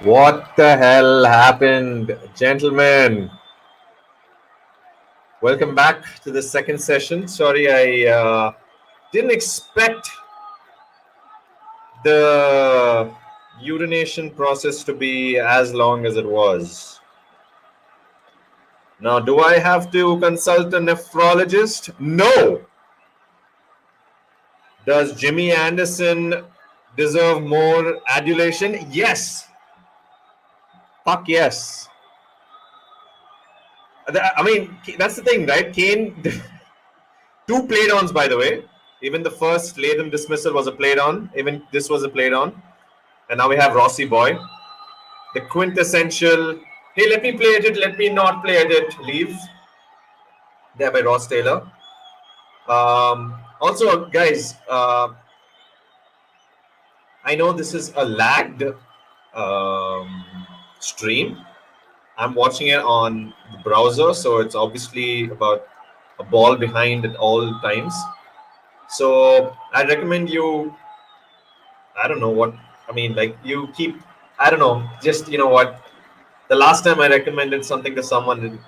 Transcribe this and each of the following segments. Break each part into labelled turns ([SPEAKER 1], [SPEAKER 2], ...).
[SPEAKER 1] What the hell happened, gentlemen? Welcome back to the second session. Sorry, I didn't expect the urination process to be as long as it was. Now, do I have to consult a nephrologist? No. Does Jimmy Anderson deserve more adulation? Yes. Fuck yes. I mean, that's the thing, right? Kane, two played-ons, by the way. Even the first Latham dismissal was a played-on. Even this was a played-on. And now we have Rossi Boy. The quintessential, hey, let me play at it, let me not play at it, leave. There by Ross Taylor. Also, guys, I know this is a lagged stream. I'm watching it on the browser, so it's obviously about a ball behind at all times. So I recommend you, I don't know what, I mean, like you keep, I don't know, just, you know what, the last time I recommended something to someone,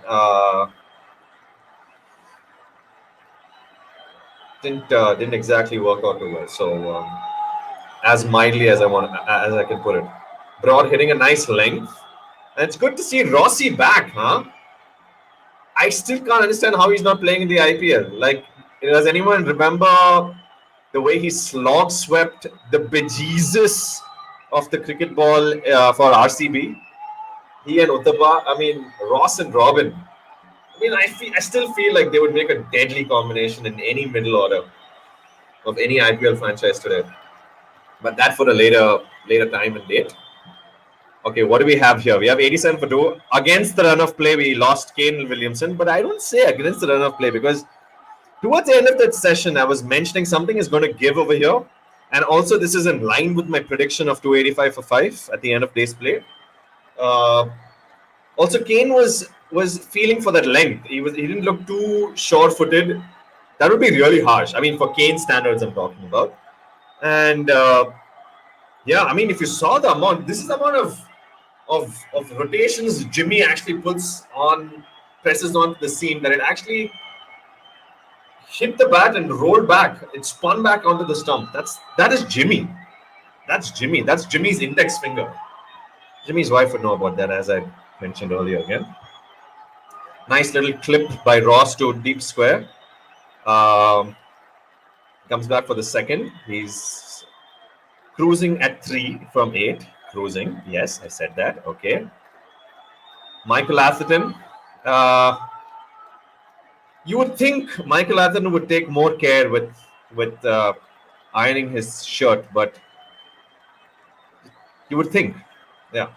[SPEAKER 1] didn't exactly work out too well. So as mildly as I can put it. Broad hitting a nice length. And it's good to see Rossi back, huh? I still can't understand how he's not playing in the IPL. Like, does anyone remember the way he slog swept the bejesus of the cricket ball for RCB? He and Uthappa, I mean, Ross and Robin. I mean, I still feel like they would make a deadly combination in any middle order of any IPL franchise today. But that for a later time and date. Okay, what do we have here? We have 87 for 2. Against the run of play, we lost Kane Williamson. But I don't say against the run of play because towards the end of that session, I was mentioning something is going to give over here. And also, this is in line with my prediction of 285 for 5 at the end of day's play. Also, Kane was feeling for that length. He didn't look too sure-footed. That would be really harsh. I mean, for Kane standards, I'm talking about. And yeah, I mean, if you saw the amount, this is the amount of rotations Jimmy actually presses onto the seam that it actually hit the bat and rolled back. It spun back onto the stump. That is Jimmy. That's Jimmy. That's Jimmy's index finger. Jimmy's wife would know about that, as I mentioned earlier again. Nice little clip by Ross to deep square. Comes back for the second. He's cruising at 3 from 8. Cruising. Yes, I said that. Okay. Michael Atherton. You would think Michael Atherton would take more care with ironing his shirt, but you would think. Yeah.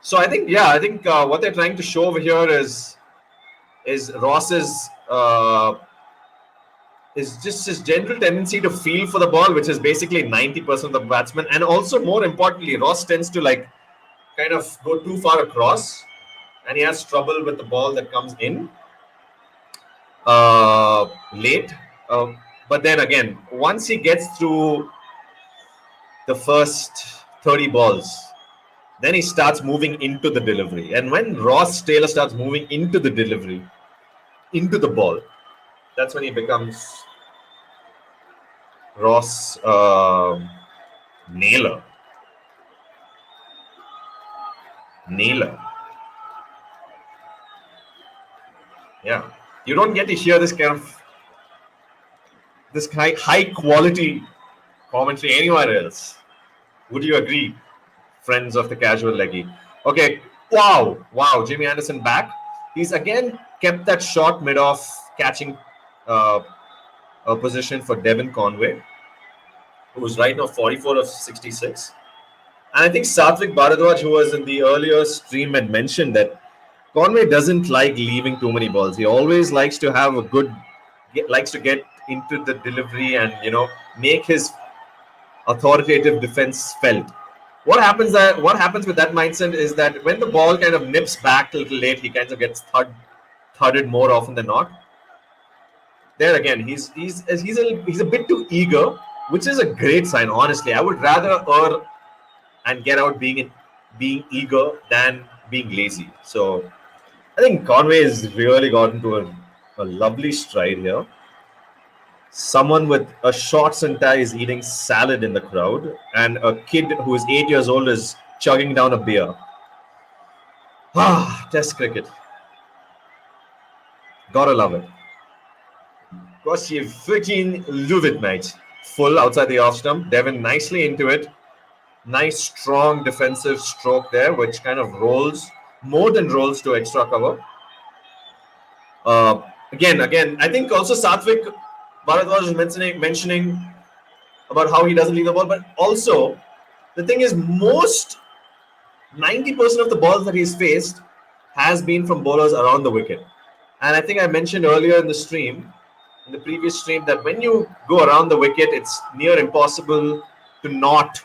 [SPEAKER 1] So I think what they're trying to show over here is Ross's is just his general tendency to feel for the ball, which is basically 90% of the batsman, and also more importantly, Ross tends to like kind of go too far across, and he has trouble with the ball that comes in late. But then again, once he gets through the first 30 balls, then he starts moving into the delivery. And when Ross Taylor starts moving into the delivery, into the ball, that's when he becomes Ross Nailer. Yeah. You don't get to hear this kind of high quality commentary anywhere else. Would you agree, friends of the casual leggy? Okay. Wow. Jimmy Anderson back. He's again kept that short mid-off catching a position for Devin Conway, who's right now 44 of 66. And I think Satvik Bharadwaj, who was in the earlier stream, had mentioned that Conway doesn't like leaving too many balls. He always likes to have likes to get into the delivery and, make his authoritative defense felt. What happens with that mindset is that when the ball kind of nips back a little late, he kind of gets thudded more often than not. There again, he's a bit too eager, which is a great sign. Honestly, I would rather err and get out being eager than being lazy. So I think Conway has really gotten to a lovely stride here. Someone with a shorts and tie is eating salad in the crowd, and a kid who is 8 years old is chugging down a beer. Test cricket. Gotta love it. Gosh, you freaking love it, mate. Full outside the off stump. Devin nicely into it. Nice, strong defensive stroke there, which kind of rolls, more than rolls to extra cover. Again, I think also Satvik Bharadwaj was mentioning about how he doesn't leave the ball, but also the thing is, most 90% of the balls that he's faced has been from bowlers around the wicket. And I think I mentioned earlier in the previous stream, that when you go around the wicket, it's near impossible to not,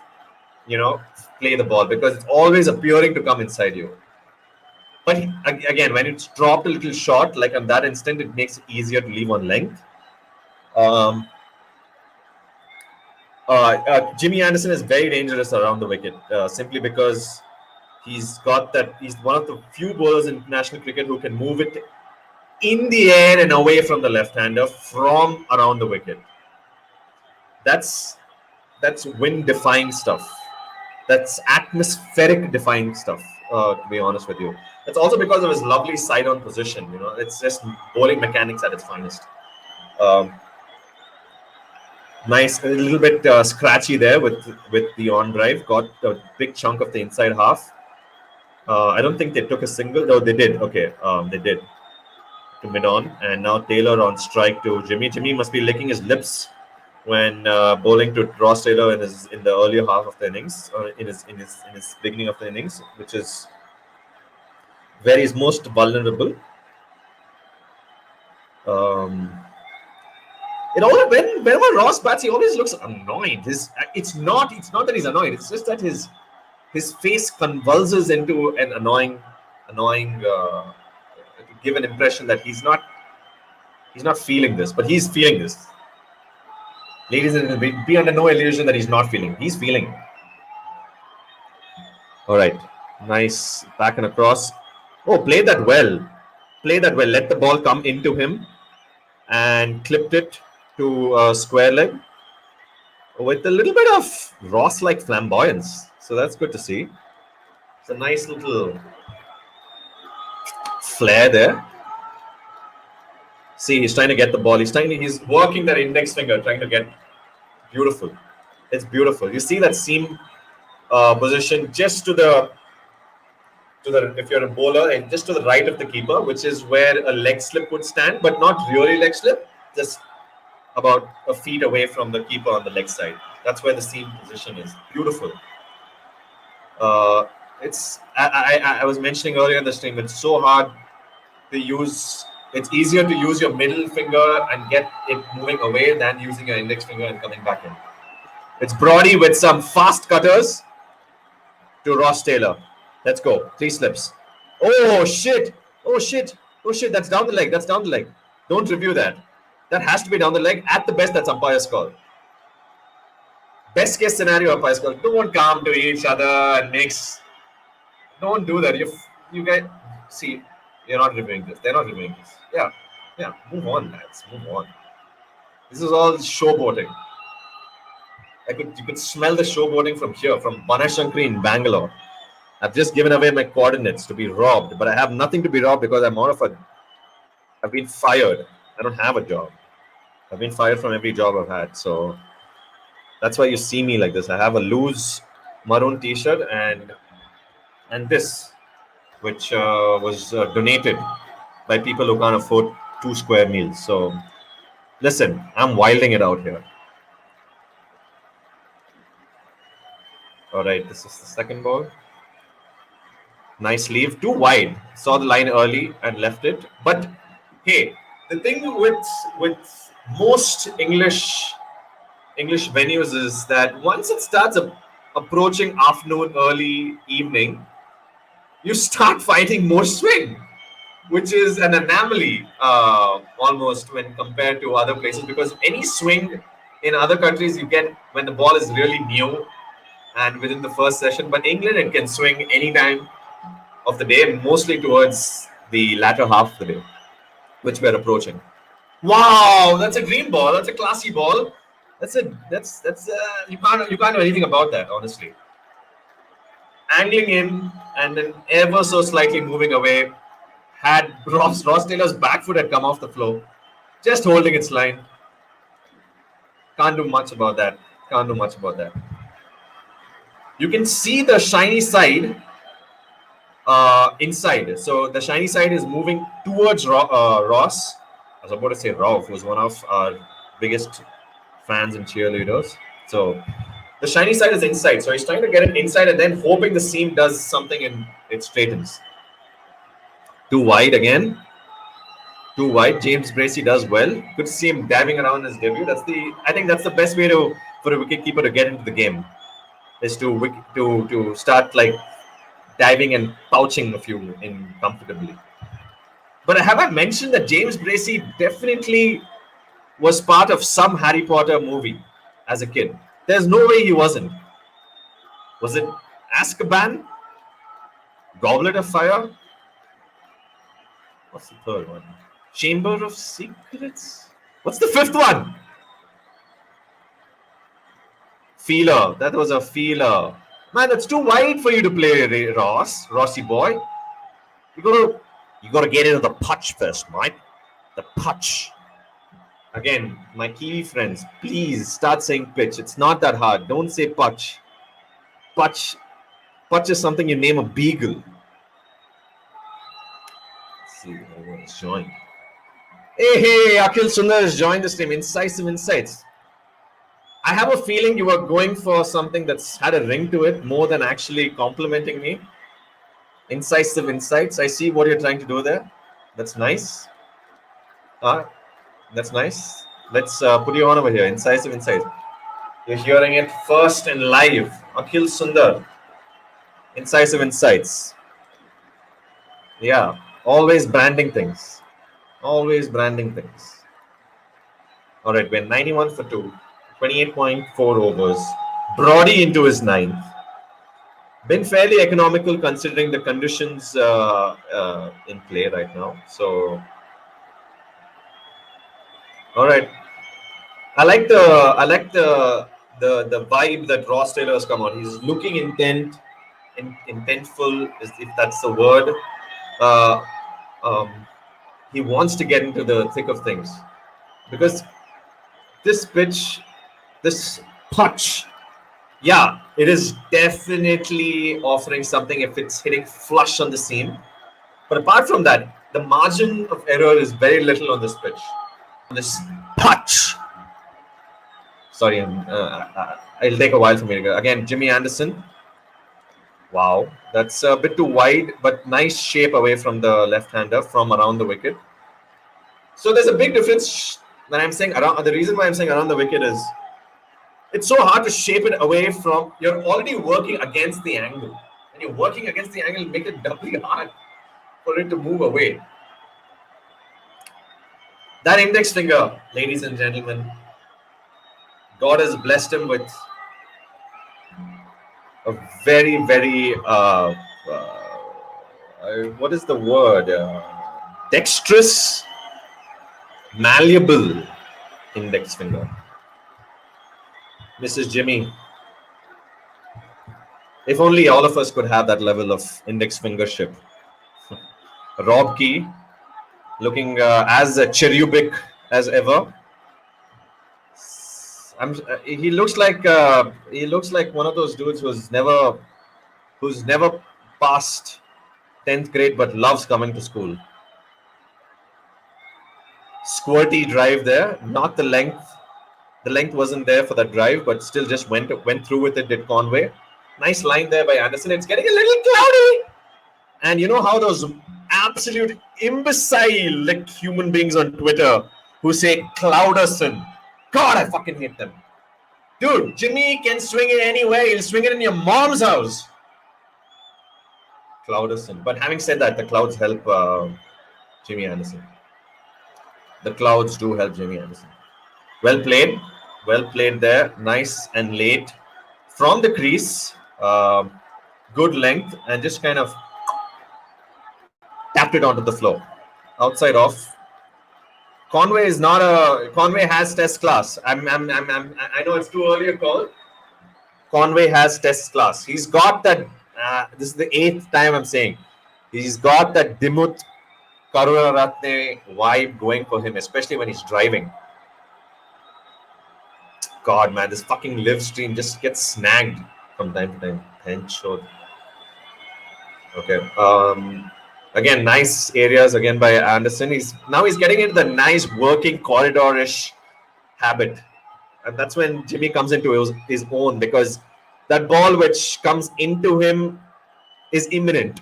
[SPEAKER 1] play the ball, because it's always appearing to come inside you. But again, when it's dropped a little short, like on that instant, it makes it easier to leave on length. Jimmy Anderson is very dangerous around the wicket, simply because he's got that. He's one of the few bowlers in international cricket who can move it in the air and away from the left-hander from around the wicket. That's wind-defying stuff. That's atmospheric-defying stuff, to be honest with you. That's also because of his lovely side-on position. It's just bowling mechanics at its finest. Nice, a little bit scratchy there with the on drive. Got a big chunk of the inside half. I don't think they took a single. No, they did. Okay, they did. To mid-on, and now Taylor on strike to Jimmy. Jimmy must be licking his lips when bowling to Ross Taylor in the earlier half of the innings, or in his beginning of the innings, which is where he's most vulnerable. Whenever Ross bats, he always looks annoyed. It's not that he's annoyed. It's just that his face convulses into an annoying. Give an impression that he's not feeling this, but he's feeling this. Ladies and gentlemen, be under no illusion that he's not feeling. He's feeling. All right, nice back and across. Oh, played that well. Let the ball come into him, and clipped it to a square leg with a little bit of Ross-like flamboyance. So that's good to see. It's a nice little flair there. See, he's trying to get the ball. He's working that index finger, trying to get. Beautiful. It's beautiful. You see that seam position just to the if you're a bowler, and just to the right of the keeper, which is where a leg slip would stand, but not really leg slip, just about a feet away from the keeper on the leg side. That's where the seam position is. Beautiful. I was mentioning earlier in the stream, it's so hard to use. It's easier to use your middle finger and get it moving away than using your index finger and coming back in. It's Brody with some fast cutters to Ross Taylor. Let's go. 3 slips. Oh shit. That's down the leg. Don't review that. That has to be down the leg. At the best, that's umpire's call. Best case scenario, umpire's call. Don't come to each other and mix. Don't do that. You guys see, you're not reviewing this. They're not reviewing this. Yeah. Move on, lads. Move on. This is all showboating. You could smell the showboating from here, from Banashankari in Bangalore. I've just given away my coordinates to be robbed, but I have nothing to be robbed because I've been fired. I don't have a job. I've been fired from every job I've had. So that's why you see me like this. I have a loose maroon t-shirt and this, which was donated by people who can't afford 2 square meals. So listen, I'm wilding it out here. All right, this is the second ball. Nice leave, too wide. Saw the line early and left it. But hey, the thing with most English venues is that once it starts approaching afternoon, early evening, you start finding more swing, which is an anomaly almost when compared to other places, because any swing in other countries you get when the ball is really new and within the first session. But England, it can swing any time of the day, mostly towards the latter half of the day, which we're approaching. Wow, that's a green ball. That's a classy ball. That's you can't do anything about that, honestly. Angling in and then ever so slightly moving away. Had Ross Taylor's back foot had come off the floor, just holding its line. Can't do much about that. Can't do much about that. You can see the shiny side inside. So the shiny side is moving towards Ross. I was about to say Rauf, who's one of our biggest fans and cheerleaders. So the shiny side is inside. So he's trying to get it inside and then hoping the seam does something and it straightens. Too wide again. Too wide. James Bracey does well. Good to see him diving around his debut. I think that's the best way for a wicketkeeper to get into the game, is to start like diving and pouching a few in comfortably. But have I mentioned that James Bracey definitely was part of some Harry Potter movie as a kid? There's no way he wasn't. Was it Azkaban? Goblet of Fire? What's the third one? Chamber of Secrets? What's the fifth one? Feeler. That was a feeler. Man, that's too wide for you to play, Rossi boy. You gotta get into the putch first, mate. The putch. Again, my Kiwi friends, please start saying pitch. It's not that hard. Don't say putch. Putch is something you name a beagle. Let's see, everyone's joined. Hey, Akhil Sundar has joined the stream. Incisive Insights. I have a feeling you were going for something that's had a ring to it more than actually complimenting me. Incisive Insights. I see what you're trying to do there. That's nice. That's nice. Let's put you on over here. Incisive Insights. You're hearing it first and live. Akhil Sundar. Incisive Insights. Yeah. Always branding things. Always branding things. All right. We're 91 for 2. 28.4 overs. Brody into his ninth. Been fairly economical considering the conditions in play right now. So, all right. I like the vibe that Ross Taylor has come on. He's looking intentful, if that's the word. He wants to get into the thick of things because this pitch, this punch, yeah, it is definitely offering something if it's hitting flush on the seam. But apart from that, the margin of error is very little on this pitch. This punch. Sorry, it'll take a while for me to go. Again, Jimmy Anderson. Wow, that's a bit too wide, but nice shape away from the left-hander from around the wicket. So there's a big difference when I'm saying around. The reason why I'm saying around the wicket is it's so hard to shape it away from. You're already working against the angle. And you're working against the angle, make it doubly hard for it to move away. That index finger, ladies and gentlemen, God has blessed him with a very, very, what is the word? Dexterous, malleable index finger. Mrs. Jimmy, if only all of us could have that level of index fingership. Rob Key, looking as cherubic as ever. He looks like one of those dudes who's never passed 10th grade but loves coming to school. Squirty drive there, not the length. The length wasn't there for that drive, but still just went through with it. Did Conway? Nice line there by Anderson. It's getting a little cloudy, and you know how those absolute imbecile like human beings on Twitter who say Clouderson. God, I fucking hate them. Dude, Jimmy can swing it anywhere. He'll swing it in your mom's house. Clouderson. But having said that, the Clouds help Jimmy Anderson. The Clouds do help Jimmy Anderson. Well played. Well played there. Nice and late from the crease, good length, and just kind of tapped it onto the floor. Outside off. Conway is not a. Conway has test class. I know it's too early a call. Conway has test class. He's got that. This is the 8th time I'm saying. He's got that Dimut Karunaratne vibe going for him, especially when he's driving. God, man, this fucking live stream just gets snagged from time to time. Henshot. Okay. Again, nice areas again by Anderson. He's getting into the nice working corridor-ish habit. And that's when Jimmy comes into his own, because that ball which comes into him is imminent.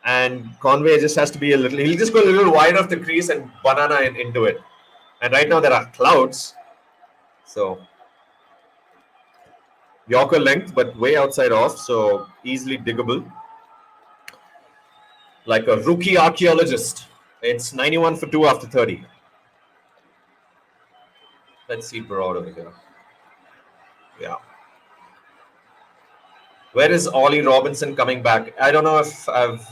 [SPEAKER 1] And Conway just has to be he'll just go a little wide of the crease and banana into it. And right now there are clouds. So Yorker length, but way outside off, so easily diggable. Like a rookie archaeologist. It's 91 for 2 after 30. Let's see Broad over here. Yeah. Where is Ollie Robinson coming back? I don't know if I've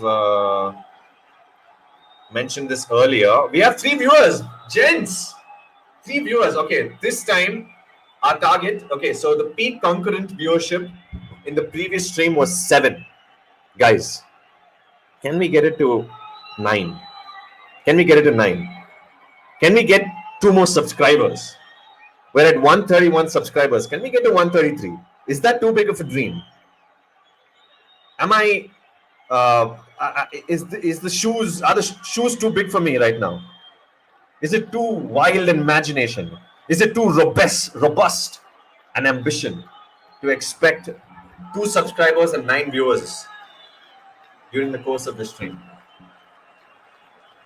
[SPEAKER 1] mentioned this earlier. We have 3 viewers. Gents. 3 viewers. Okay, this time our target. Okay, so the peak concurrent viewership in the previous stream was 7. Guys, can we get it to 9? Can we get it to 9? Can we get 2 more subscribers? We're at 131 subscribers. Can we get to 133? Is that too big of a dream? Am I? Are the shoes too big for me right now? Is it too wild in imagination? Is it too robust an ambition to expect 2 subscribers and 9 viewers during the course of the stream?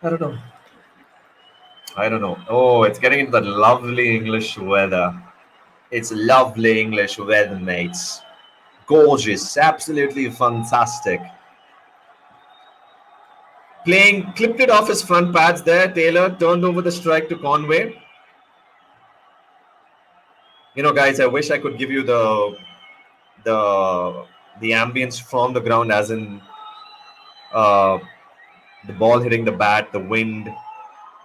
[SPEAKER 1] I don't know. Oh, it's getting into that lovely English weather. It's lovely English weather, mates. Gorgeous, absolutely fantastic. Clipped it off his front pads there. Taylor turned over the strike to Conway. You know, guys, I wish I could give you the ambience from the ground, as in the ball hitting the bat, the wind,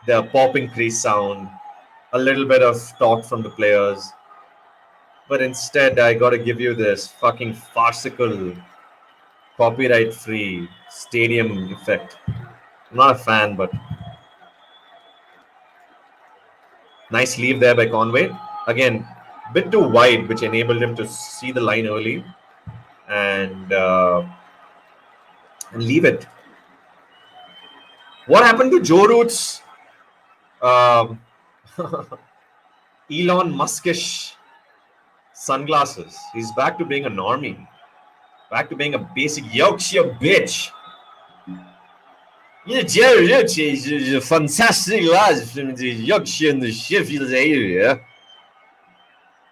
[SPEAKER 1] the popping crease sound, a little bit of talk from the players. But instead, I got to give you this fucking farcical, copyright-free stadium effect. I'm not a fan, but nice leave there by Conway. Again, a bit too wide, which enabled him to see the line early and leave it. What happened to Joe Root's Elon Muskish sunglasses? He's back to being a normie. Back to being a basic Yorkshire bitch. Yeah, Jerry Rich is a fantastic lad from the Yorkshire and the Sheffield area.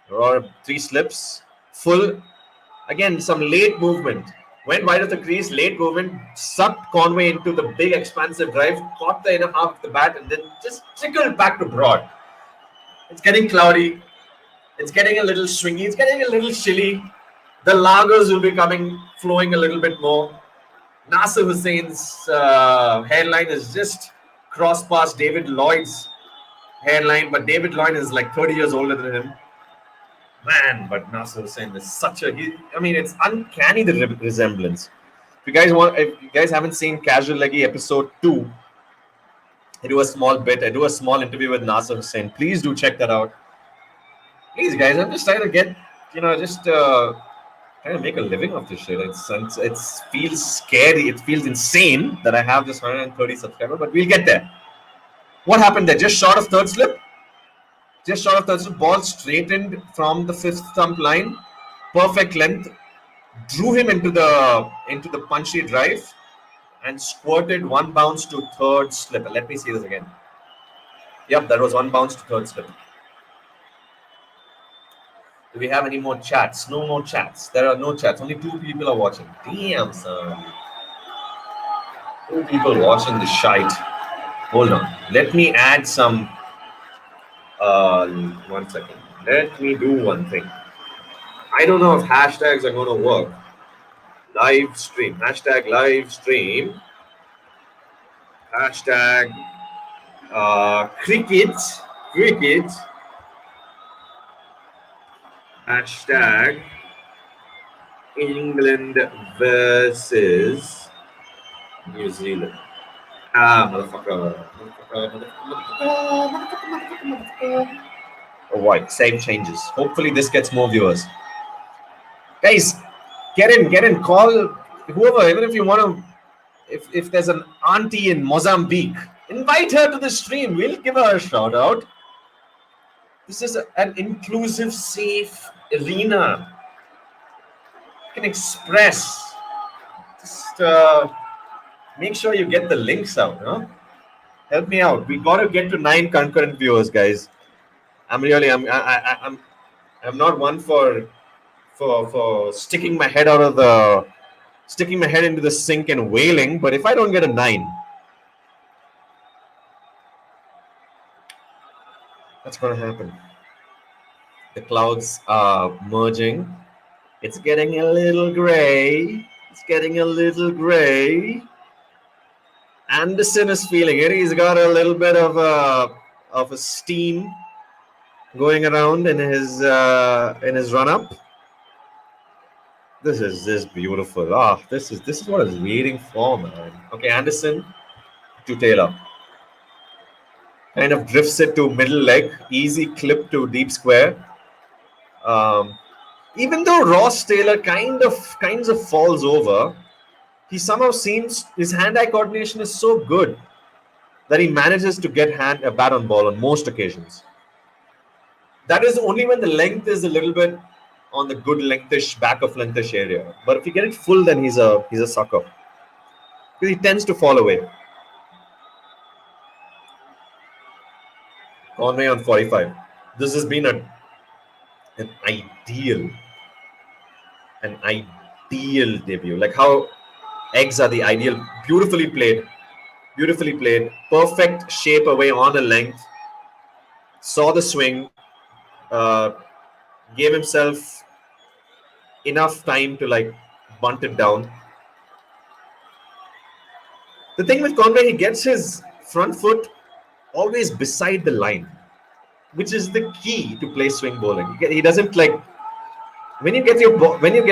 [SPEAKER 1] There are 3 slips. Full. Again, some late movement. Went wide of the crease, late movement, sucked Conway into the big expansive drive, caught the inner half of the bat, and then just trickled back to Broad. It's getting cloudy. It's getting a little swingy. It's getting a little chilly. The lagers will be flowing a little bit more. Nasser Hussain's hairline is just crossed past David Lloyd's hairline, but David Lloyd is like 30 years older than him. Man, but Nasser Hussain is such a... it's uncanny, the resemblance. If you guys haven't seen Casual Leggy episode 2, I do a small interview with Nasser Hussain. Please do check that out. Please, guys, I'm just trying to get, trying to make a living off this shit. It feels scary. It feels insane that I have just 130 subscribers, but we'll get there. What happened there? Just short of third slip. Ball straightened from the 5th stump line. Perfect length. Drew him into the punchy drive and squirted 1 bounce to third slip. Let me see this again. Yep, that was 1 bounce to third slip. Do we have any more chats? No more chats. There are no chats. Only 2 people are watching. Damn, son. 2 people watching the shite. Hold on. Let me add some... 1 second. Let me do one thing. I don't know if hashtags are going to work. Live stream. Hashtag live stream. Hashtag cricket. Cricket. Hashtag England versus New Zealand. Motherfucker. Oh, why? Same changes. Hopefully, this gets more viewers. Guys, get in, call whoever, even if you want to. If there's an auntie in Mozambique, invite her to the stream. We'll give her a shout out. This is an inclusive, safe arena. You can express. Just make sure you get the links out. Huh? Help me out. We got to get to 9 concurrent viewers, guys. I'm not one for sticking my head into the sink and wailing. But if I don't get a 9, what's going to happen? The clouds are merging. It's getting a little gray. Anderson is feeling it. He's got a little bit of a steam going around in his run up. This is beautiful. This is what I was waiting for, man. Okay, Anderson to Taylor. Kind of drifts it to middle leg. Easy clip to deep square. Even though Ross Taylor kinds of falls over, he somehow seems his hand-eye coordination is so good that he manages to get a bat on ball on most occasions. That is only when the length is a little bit on the good lengthish, back of lengthish area. But if you get it full, then he's a sucker. Because he tends to fall away. Conway on 45. This has been an ideal debut. Like how eggs are the ideal. Beautifully played. Perfect shape away on a length. Saw the swing. Gave himself enough time to like bunt it down. The thing with Conway, he gets his front foot always beside the line, which is the key to play swing bowling. He doesn't like when you get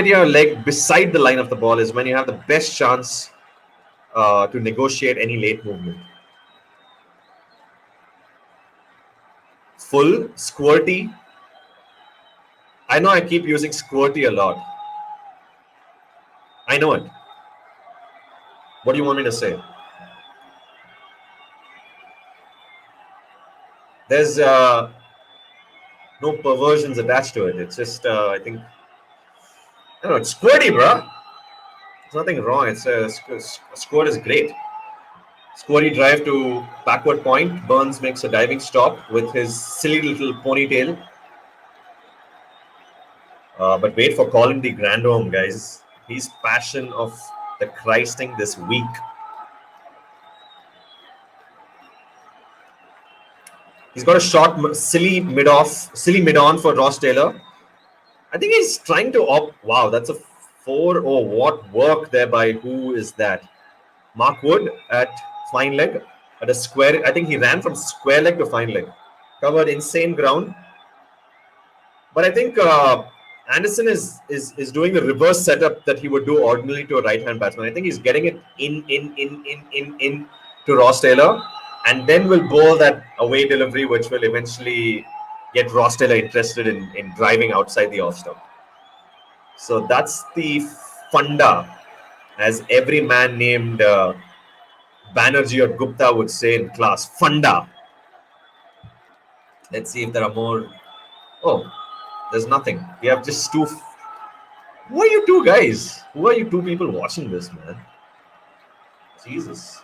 [SPEAKER 1] your leg beside the line of the ball is when you have the best chance to negotiate any late movement. Full squirty. I know I keep using squirty a lot. I know it. What do you want me to say? There's no perversions attached to it. It's just, I think, I don't know, it's squirty, bro. There's nothing wrong. It's squirt is great. Squirty drive to backward point. Burns makes a diving stop with his silly little ponytail. But wait for Colin de Grandhomme, guys. He's passion of the Christing this week. He's got a short, silly mid-on for Ross Taylor. I think he's trying to wow, that's a 4. Oh, what work there by who is that? Mark Wood at fine leg at a square. I think he ran from square leg to fine leg. Covered insane ground. But I think Anderson is doing the reverse setup that he would do ordinarily to a right-hand batsman. I think he's getting it in to Ross Taylor, and then will bowl that away delivery, which will eventually get Ross Taylor interested in driving outside the off stump. So that's the funda, as every man named Banerjee or Gupta would say in class. Funda. Let's see if there are more. Oh, there's nothing. We have just 2. Who are you 2 guys? Who are you 2 people watching this, man? Jesus.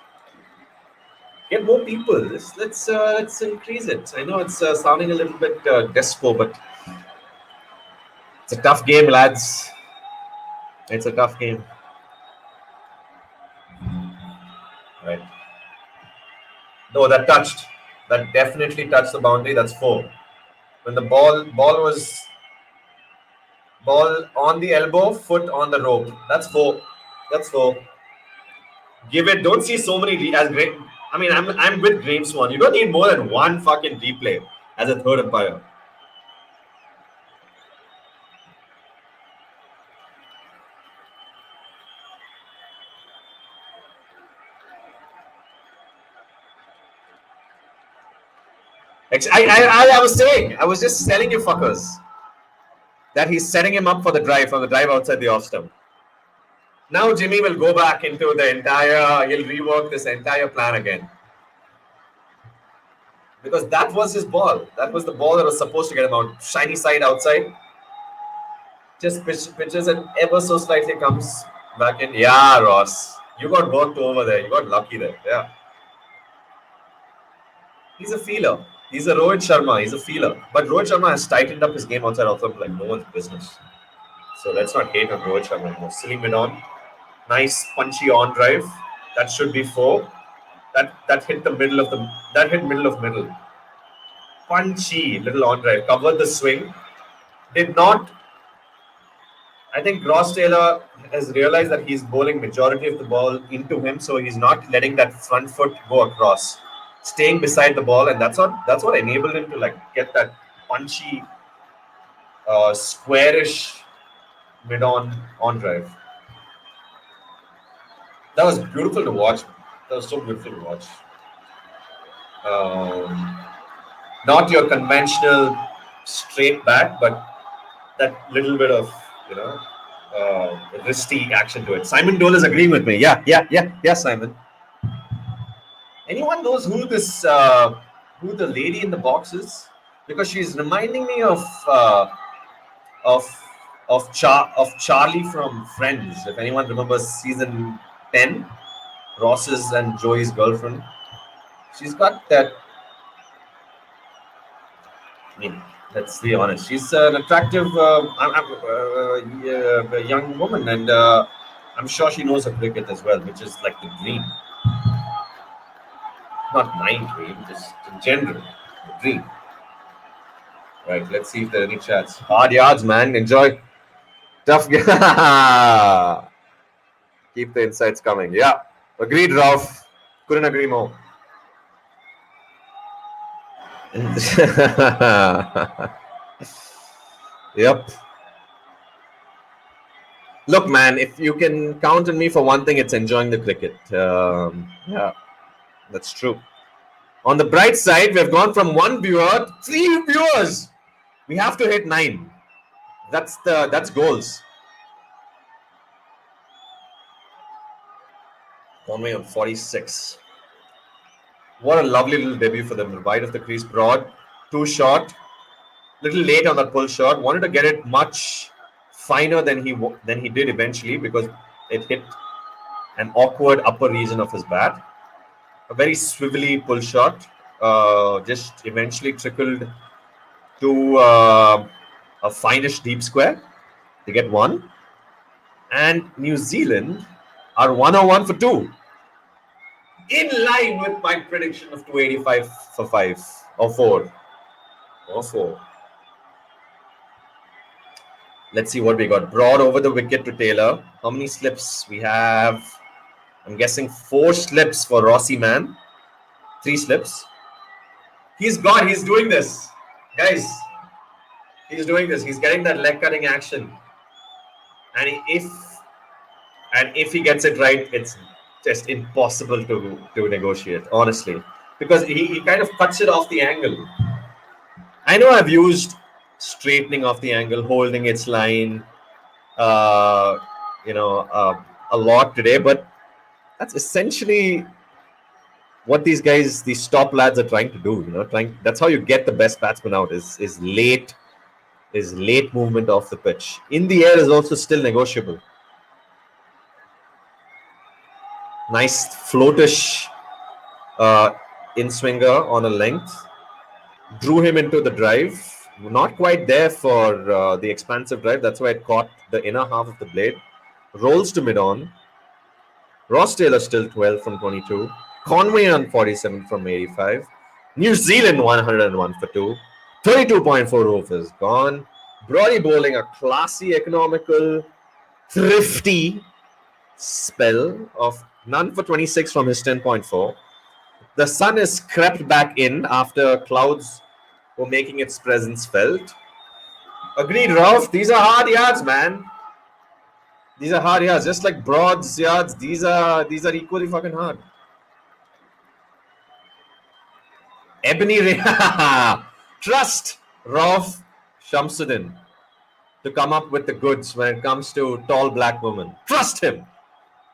[SPEAKER 1] Get more people. Let's increase it. I know it's sounding a little bit despo, but it's a tough game, lads. It's a tough game. Right. No, that definitely touched the boundary. That's 4. When the ball was Ball on the elbow, foot on the rope. That's 4. That's 4. Give it. Don't see so many as great. I mean, I'm with Green Swan. You don't need more than one fucking replay as a third umpire. I was saying, I was just telling you fuckers that he's setting him up for the drive outside the off stump. Now Jimmy will go back into the entire. He'll rework this entire plan again. Because that was his ball. That was the ball that was supposed to get him out. Shiny side outside. Just pitches it ever so slightly, comes back in. Yeah, Ross. You got worked over there. You got lucky there. Yeah. He's a feeler. He's a Rohit Sharma. He's a feeler. But Rohit Sharma has tightened up his game outside off like no one's business. So let's not hate on Rohit Sharma anymore. Silly mid on. Nice punchy on drive. That should be 4. That hit the middle of the. That hit middle of middle. Punchy little on drive. Covered the swing. Did not. I think Ross Taylor has realized that he's bowling majority of the ball into him, so he's not letting that front foot go across, staying beside the ball, and that's what enabled him to like get that punchy, squarish mid on drive. That was beautiful to watch. That was so beautiful to watch. Not your conventional straight back, but that little bit of wristy action to it. Simon Dole is agreeing with me. Yeah, Simon. Anyone knows who this who the lady in the box is? Because she's reminding me of Charlie from Friends. If anyone remembers season 10, Ross's and Joey's girlfriend. She's got that. I mean, let's be honest. She's an attractive young woman, and I'm sure she knows her cricket as well, which is like the dream. Not my dream, just in general, the dream. Right, let's see if there are any chats. Hard yards, man. Enjoy. Tough. Keep the insights coming. Yeah, agreed, Ralph. Couldn't agree more. Yep. Look, man, if you can count on me for one thing, it's enjoying the cricket. Yeah, that's true. On the bright side, we've gone from 1 viewer, 3 viewers. We have to hit 9. That's goals. Conway on 46. What a lovely little debut for them. Wide of the crease, broad, 2 shot. Little late on that pull shot. Wanted to get it much finer than he did eventually because it hit an awkward upper region of his bat. A very swivelly pull shot. Just eventually trickled to a finish deep square to get 1. And New Zealand are 101 for 2. In line with my prediction of 285 for 5 or 4. Or 4. Let's see what we got. Broad over the wicket to Taylor. How many slips? We have, I'm guessing 4 slips for Rossi man. 3 slips. He's doing this. Guys, he's doing this. He's getting that leg cutting action. And if he gets it right, it's just impossible to negotiate, honestly. Because he kind of cuts it off the angle. I know I've used straightening off the angle, holding its line, a lot today, but that's essentially what these top lads are trying to do. That's how you get the best batsman out is late movement off the pitch. In the air is also still negotiable. Nice floatish in swinger on a length. Drew him into the drive. Not quite there for the expansive drive. That's why it caught the inner half of the blade. Rolls to mid-on. Ross Taylor still 12 from 22. Conway on 47 from 85. New Zealand 101 for 2. 32.4 overs gone. Brody bowling a classy, economical, thrifty spell of none for 26 from his 10.4. The sun is crept back in after clouds were making its presence felt. Agreed, Ralph. These are hard yards, man. These are hard yards. Just like Broad's yards, these are equally fucking hard. Ebony trust Ralph Shamsuddin to come up with the goods when it comes to tall black women. Trust him.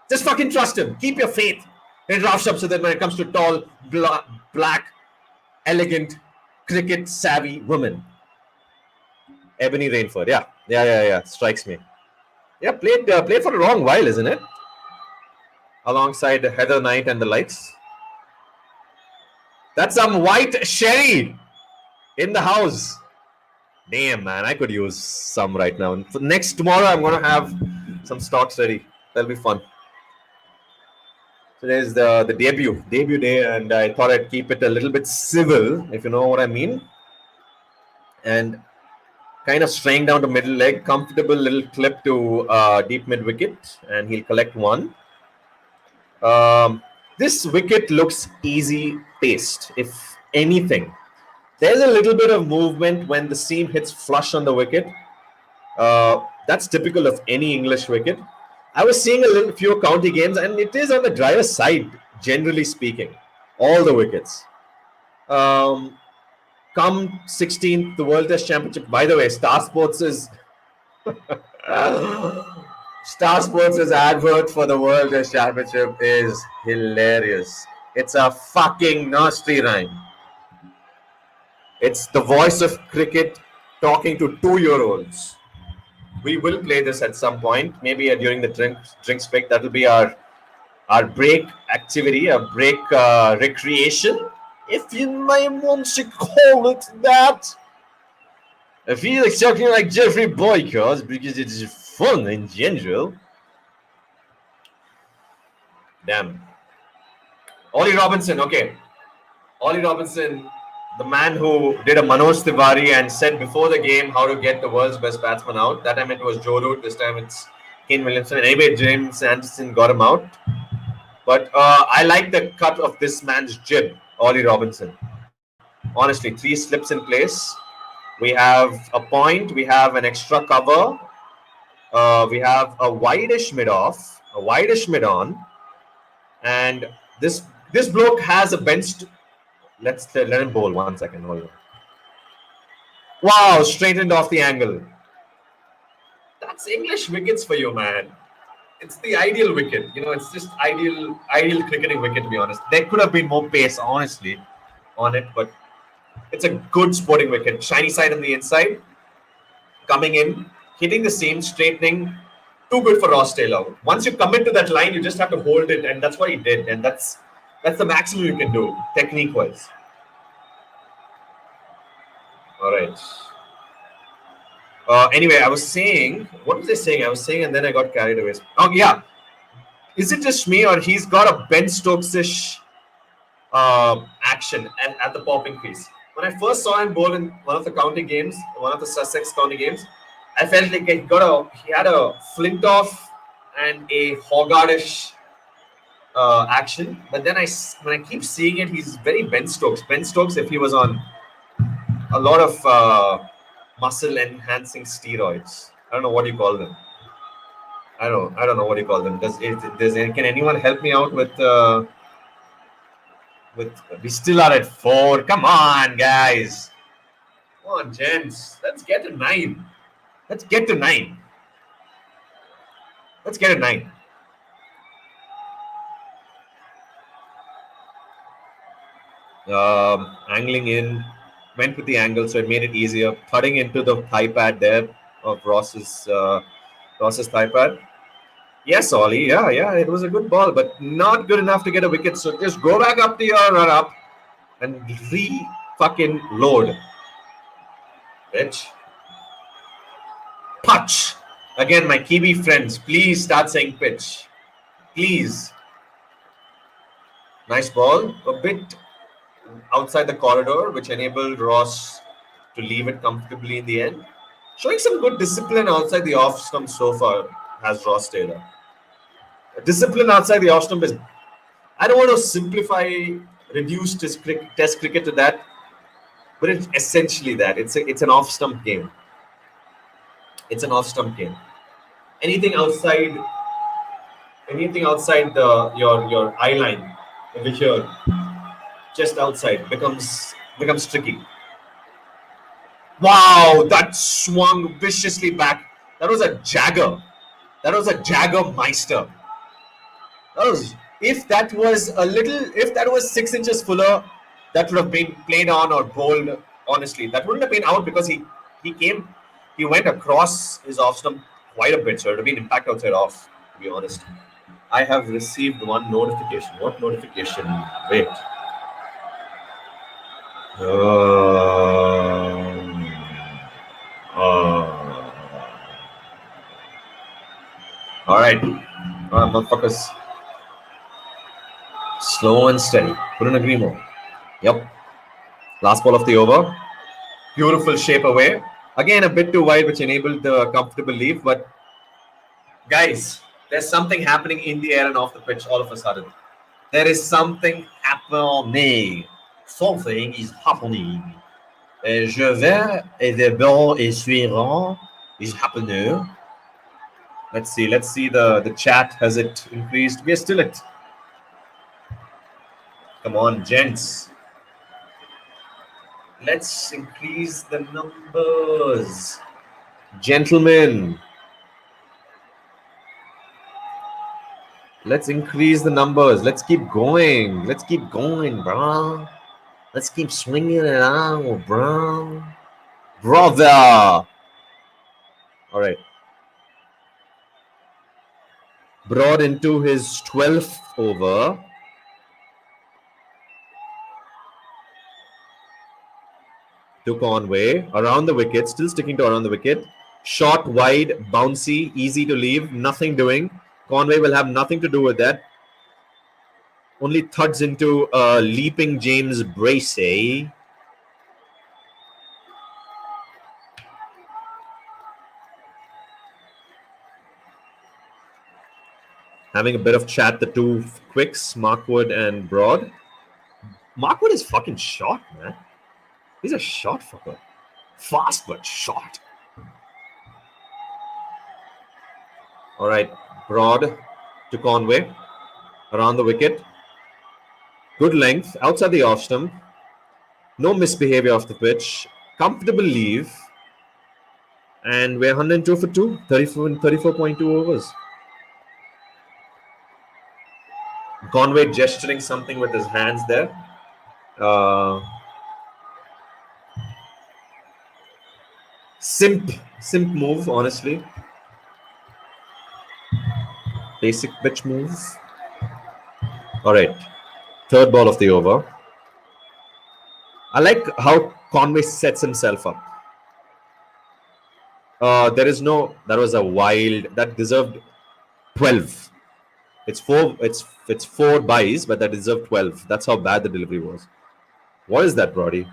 [SPEAKER 1] Just fucking trust him. Keep your faith in Ralph Shamsuddin when it comes to tall, black, elegant, cricket savvy women. Ebony Rainford. Yeah. Strikes me. Yeah, played for a long while, isn't it? Alongside Heather Knight and the likes. That's some white sherry in the house. Damn, man, I could use some right now. And for tomorrow, I'm gonna have some stocks ready. That'll be fun. Today's the debut day, and I thought I'd keep it a little bit civil, if you know what I mean. And kind of straying down to middle leg, comfortable little clip to deep mid wicket, and he'll collect one. This wicket looks easy paced, if anything. There's a little bit of movement when the seam hits flush on the wicket. That's typical of any English wicket. I was seeing a few county games, and it is on the driver's side, generally speaking. All the wickets. Come 16th, the World Test Championship. By the way, Star Sports' advert for the World Test Championship is hilarious. It's a fucking nursery rhyme. It's the voice of cricket talking to 2-year-olds. We will play this at some point, maybe during the drinks break. That will be our break activity, a break recreation, if you may want to call it that. I feel like talking like Jeffrey Boycott because it is fun in general. Damn. Ollie Robinson, okay. Ollie Robinson, the man who did a Manoj Tiwari and said before the game how to get the world's best batsman out. That time it was Joe Root. This time it's Kane Williamson. And anyway, James Anderson got him out. But I like the cut of this man's jib, Ollie Robinson. Honestly, 3 slips in place. We have a point. We have an extra cover. We have a wideish mid-off, a wideish mid-on. And this bloke has a bench. Let him bowl 1 second. Hold on. Wow, straightened off the angle. That's English wickets for you, man. It's the ideal wicket. You know, it's just ideal cricketing wicket, to be honest. There could have been more pace, honestly, on it, but it's a good sporting wicket. Shiny side on the inside. Coming in, hitting the seam, straightening. Too good for Ross Taylor. Once you commit to that line, you just have to hold it, and that's what he did. And that's the maximum you can do, technique-wise. All right. Anyway, I was saying, what was I saying? I was saying, and then I got carried away. Oh, yeah. Is it just me, or he's got a Ben Stokes-ish action at the popping crease? When I first saw him bowl in one of the county games, one of the Sussex county games, I felt like he had a Flintoff and a Hoggardish action. But then when I keep seeing it, he's very Ben Stokes. Ben Stokes, if he was on a lot of muscle enhancing steroids. I don't know what you call them. I don't know what you call them. Can anyone help me out with we still are at 4. Come on, guys. Come on, gents. Let's get to 9. Let's get to 9. Angling in, went with the angle, so it made it easier. Putting into the thigh pad there of Ross's thigh pad. Yes, Ollie. Yeah, it was a good ball, but not good enough to get a wicket. So just go back up to your run-up and fucking load. Pitch. Punch. Again, my Kiwi friends, please start saying pitch. Please. Nice ball. A bit outside the corridor, which enabled Ross to leave it comfortably in the end. Showing some good discipline outside the off stump so far has Ross Taylor. Discipline outside the off stump is, I don't want to simplify, reduce test cricket to that, but it's essentially that. It's an off stump game. It's an off stump game. Anything outside your eye line over here, just outside, becomes tricky. Wow, that swung viciously back. That was a Jagger. That was a Jagger Meister. If that was 6 inches fuller, that would have been played on or bowled. Honestly, that wouldn't have been out because he went across his off stump quite a bit, so it would have been impact outside off, to be honest. I have received one notification. What notification? Wait. All right, motherfuckers. Slow and steady. Couldn't agree more. Yep. Last ball of the over. Beautiful shape away. Again, a bit too wide, which enabled the comfortable leave. But guys, there's something happening in the air and off the pitch all of a sudden. There is something happening. Something is happening. Je vais et the ball is happening. Let's see the chat. Has it increased? We are still at. Come on, gents. Let's increase the numbers. Gentlemen. Let's increase the numbers. Let's keep going. Let's keep going, bro. Let's keep swinging it out, bro. Brother. All right. Broad into his 12th over. To Conway. Around the wicket. Still sticking to around the wicket. Short, wide, bouncy, easy to leave. Nothing doing. Conway will have nothing to do with that. Only thuds into leaping James Bracey. Having a bit of chat, the two quicks, Markwood and Broad. Markwood is fucking short, man. He's a short fucker. Fast but short. All right. Broad to Conway. Around the wicket. Good length. Outside the off stump. No misbehavior off the pitch. Comfortable leave. And we're 102 for 2. 34.2 overs. Conway gesturing something with his hands there. Simp move, honestly. Basic pitch move. All right. Third ball of the over. I like how Conway sets himself up. That was a wild, that deserved 12. It's four buys, but that deserved 12. That's how bad the delivery was. What is that, Brody?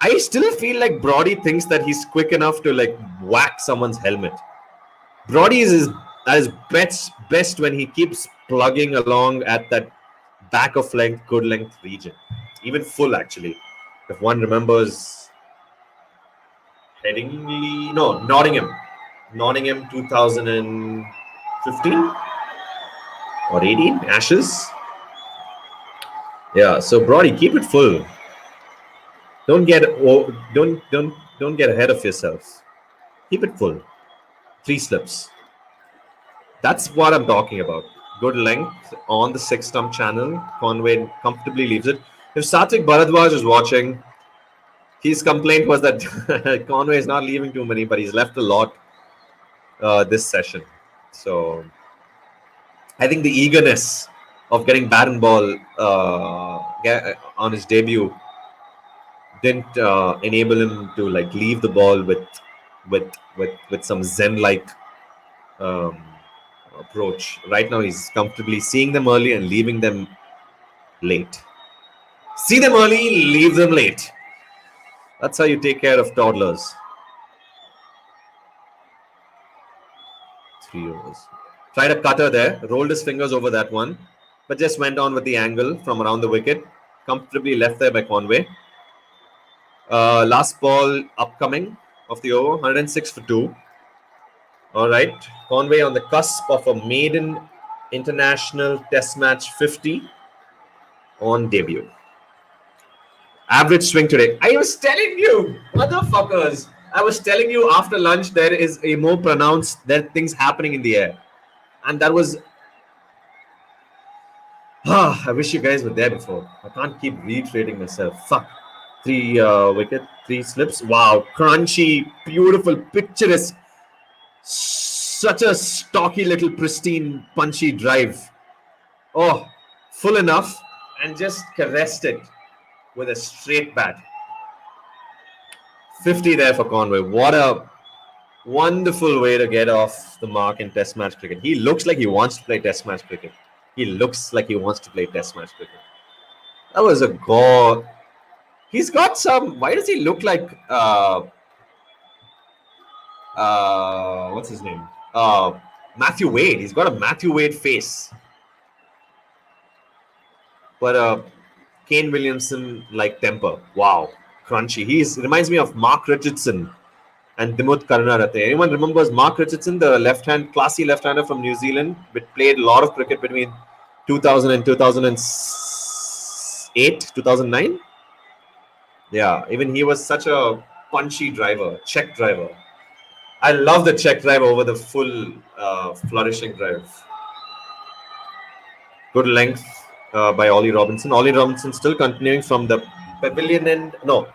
[SPEAKER 1] I still feel like Brody thinks that he's quick enough to like whack someone's helmet. Brody is at his best when he keeps plugging along at that back of length, good length region. Even full, actually. If one remembers Nottingham 2015 or 18, Ashes. Yeah, so Brody, keep it full. Don't get ahead of yourself. Keep it full. 3 slips. That's what I'm talking about. Good length on the 6-stump channel. Conway comfortably leaves it. If Satvik Bharadwaj is watching, his complaint was that Conway is not leaving too many, but he's left a lot this session. So I think the eagerness of getting bat and ball on his debut didn't enable him to like leave the ball with some zen-like approach. Right now, he's comfortably seeing them early and leaving them late. See them early, leave them late. That's how you take care of toddlers. 3 overs. Tried a cutter there, rolled his fingers over that one, but just went on with the angle from around the wicket. Comfortably left there by Conway. Last ball upcoming of the over, 106 for 2. All right, Conway on the cusp of a maiden international test match 50 on debut. Average swing today. I was telling you, motherfuckers. I was telling you after lunch there is a more pronounced, there are things happening in the air. And that was, I wish you guys were there before. I can't keep reiterating myself. Fuck. 3 wicket, 3 slips. Wow, crunchy, beautiful, picturesque. Such a stocky little pristine punchy drive. Oh, full enough and just caressed it with a straight bat. 50 there for Conway. What a wonderful way to get off the mark in test match cricket. He looks like he wants to play test match cricket. He looks like he wants to play test match cricket. That was a goal. He's got some. Why does he look like what's his name? Matthew Wade. He's got a Matthew Wade face. But Kane Williamson like temper. Wow, crunchy. He reminds me of Mark Richardson and Dimut Karunarate. Anyone remembers Mark Richardson, the classy left-hander from New Zealand, but played a lot of cricket between 2000 and 2008, 2009? Yeah, even he was such a punchy driver, check driver. I love the check drive over the full flourishing drive. Good length by Ollie Robinson. Ollie Robinson still continuing from the pavilion end. No,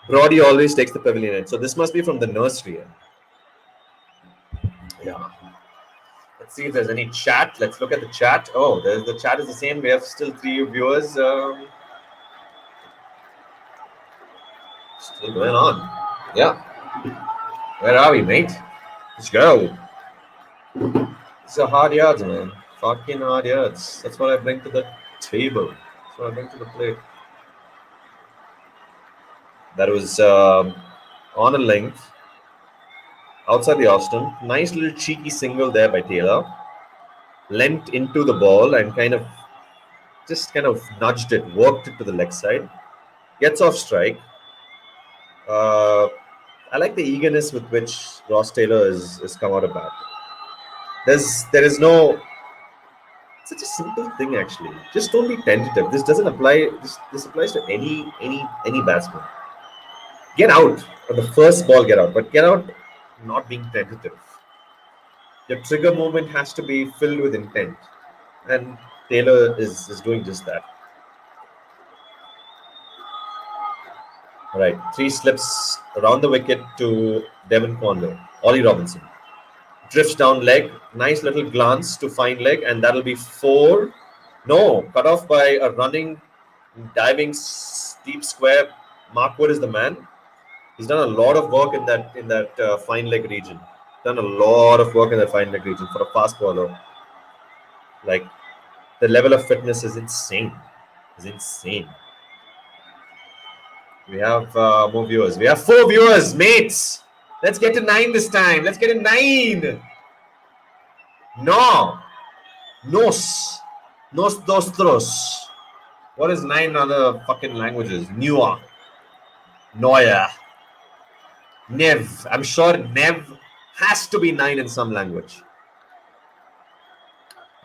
[SPEAKER 1] Brody always takes the pavilion end. So this must be from the nursery end. Yeah. Let's see if there's any chat. Let's look at the chat. Oh, the chat is the same. We have still 3 viewers. Still going on. Yeah. Where are we, mate? Let's go. It's a hard yards, man. Fucking hard yards. That's what I bring to the table. That's what I bring to the plate. That was on a length. Outside the Austin. Nice little cheeky single there by Taylor. Leant into the ball and kind of nudged it, worked it to the leg side. Gets off strike. I like the eagerness with which Ross Taylor is come out of bat. There is no such a simple thing actually. Just don't be tentative. This doesn't apply. This applies to any batsman. Get out on the first ball. Get out, but get out not being tentative. Your trigger movement has to be filled with intent, and Taylor is doing just that. All right, 3 slips around the wicket to Devon Conway. Ollie Robinson drifts down leg. Nice little glance to find leg, and that'll be 4. No, cut off by a running, diving, deep square. Mark Wood is the man. He's done a lot of work in that fine leg region. Done a lot of work in the fine leg region for a fast bowler. Like, the level of fitness is insane. It's insane. We have more viewers. We have 4 viewers, mates. Let's get to 9 this time. Let's get to 9. No. Nos. Nos dostros. What is 9 in other fucking languages? Newa. Noya. Nev. I'm sure Nev has to be 9 in some language.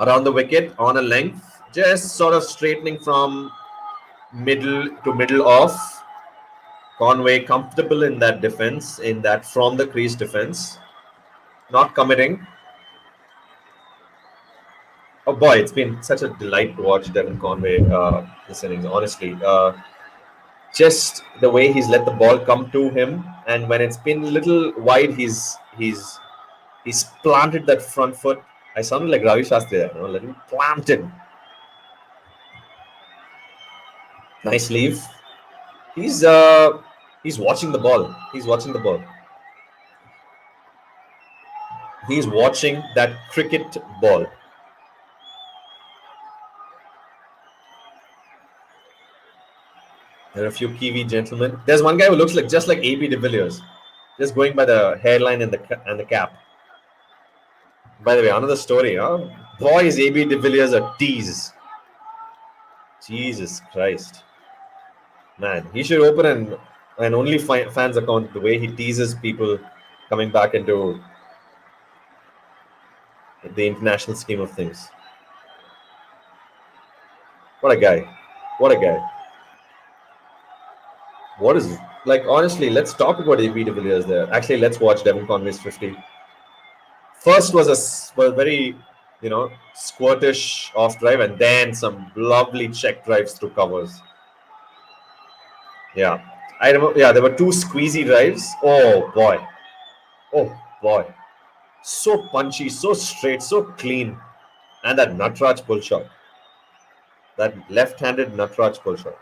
[SPEAKER 1] Around the wicket, on a length. Just sort of straightening from middle to middle off. Conway comfortable in that defense, from the crease defense. Not committing. Oh boy, it's been such a delight to watch Devon Conway this innings, honestly. Just the way he's let the ball come to him, and when it's been a little wide, he's planted that front foot. I sounded like Ravi Shastri there, you know, let him plant it. Nice leave. He's watching the ball. He's watching the ball. He's watching that cricket ball. There are a few Kiwi gentlemen. There's one guy who looks just like AB de Villiers, just going by the hairline and the cap. By the way, another story, huh? Boys, AB de Villiers a tease. Jesus Christ. Man, he should open an only fans account the way he teases people coming back into the international scheme of things. What a guy. What a guy. What is like honestly, let's talk about AB de Villiers there. Actually, let's watch Devon Conway's 50. First was was very, squirtish off drive, and then some lovely check drives through covers. Yeah. I remember, yeah, there were two squeezy drives. Oh boy. Oh boy. So punchy, so straight, so clean. And that Natraj pull shot. That left-handed Natraj pull shot.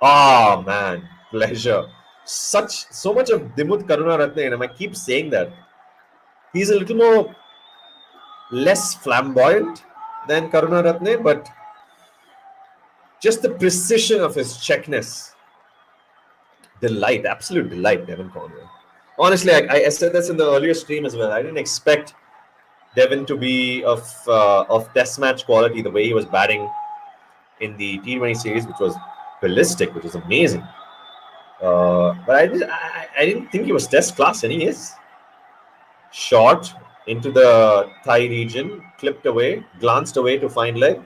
[SPEAKER 1] Oh man, pleasure. So much of Dimut Karunaratne in him. I keep saying that. He's a little more less flamboyant than Karunaratne, but just the precision of his checkness. Delight, absolute delight, Devon Conway. Honestly, I said this in the earlier stream as well. I didn't expect Devon to be of test match quality the way he was batting in the T20 series, which was ballistic, which was amazing. But I didn't think he was test class, and he is. Shot into the thigh region, clipped away, glanced away to find leg,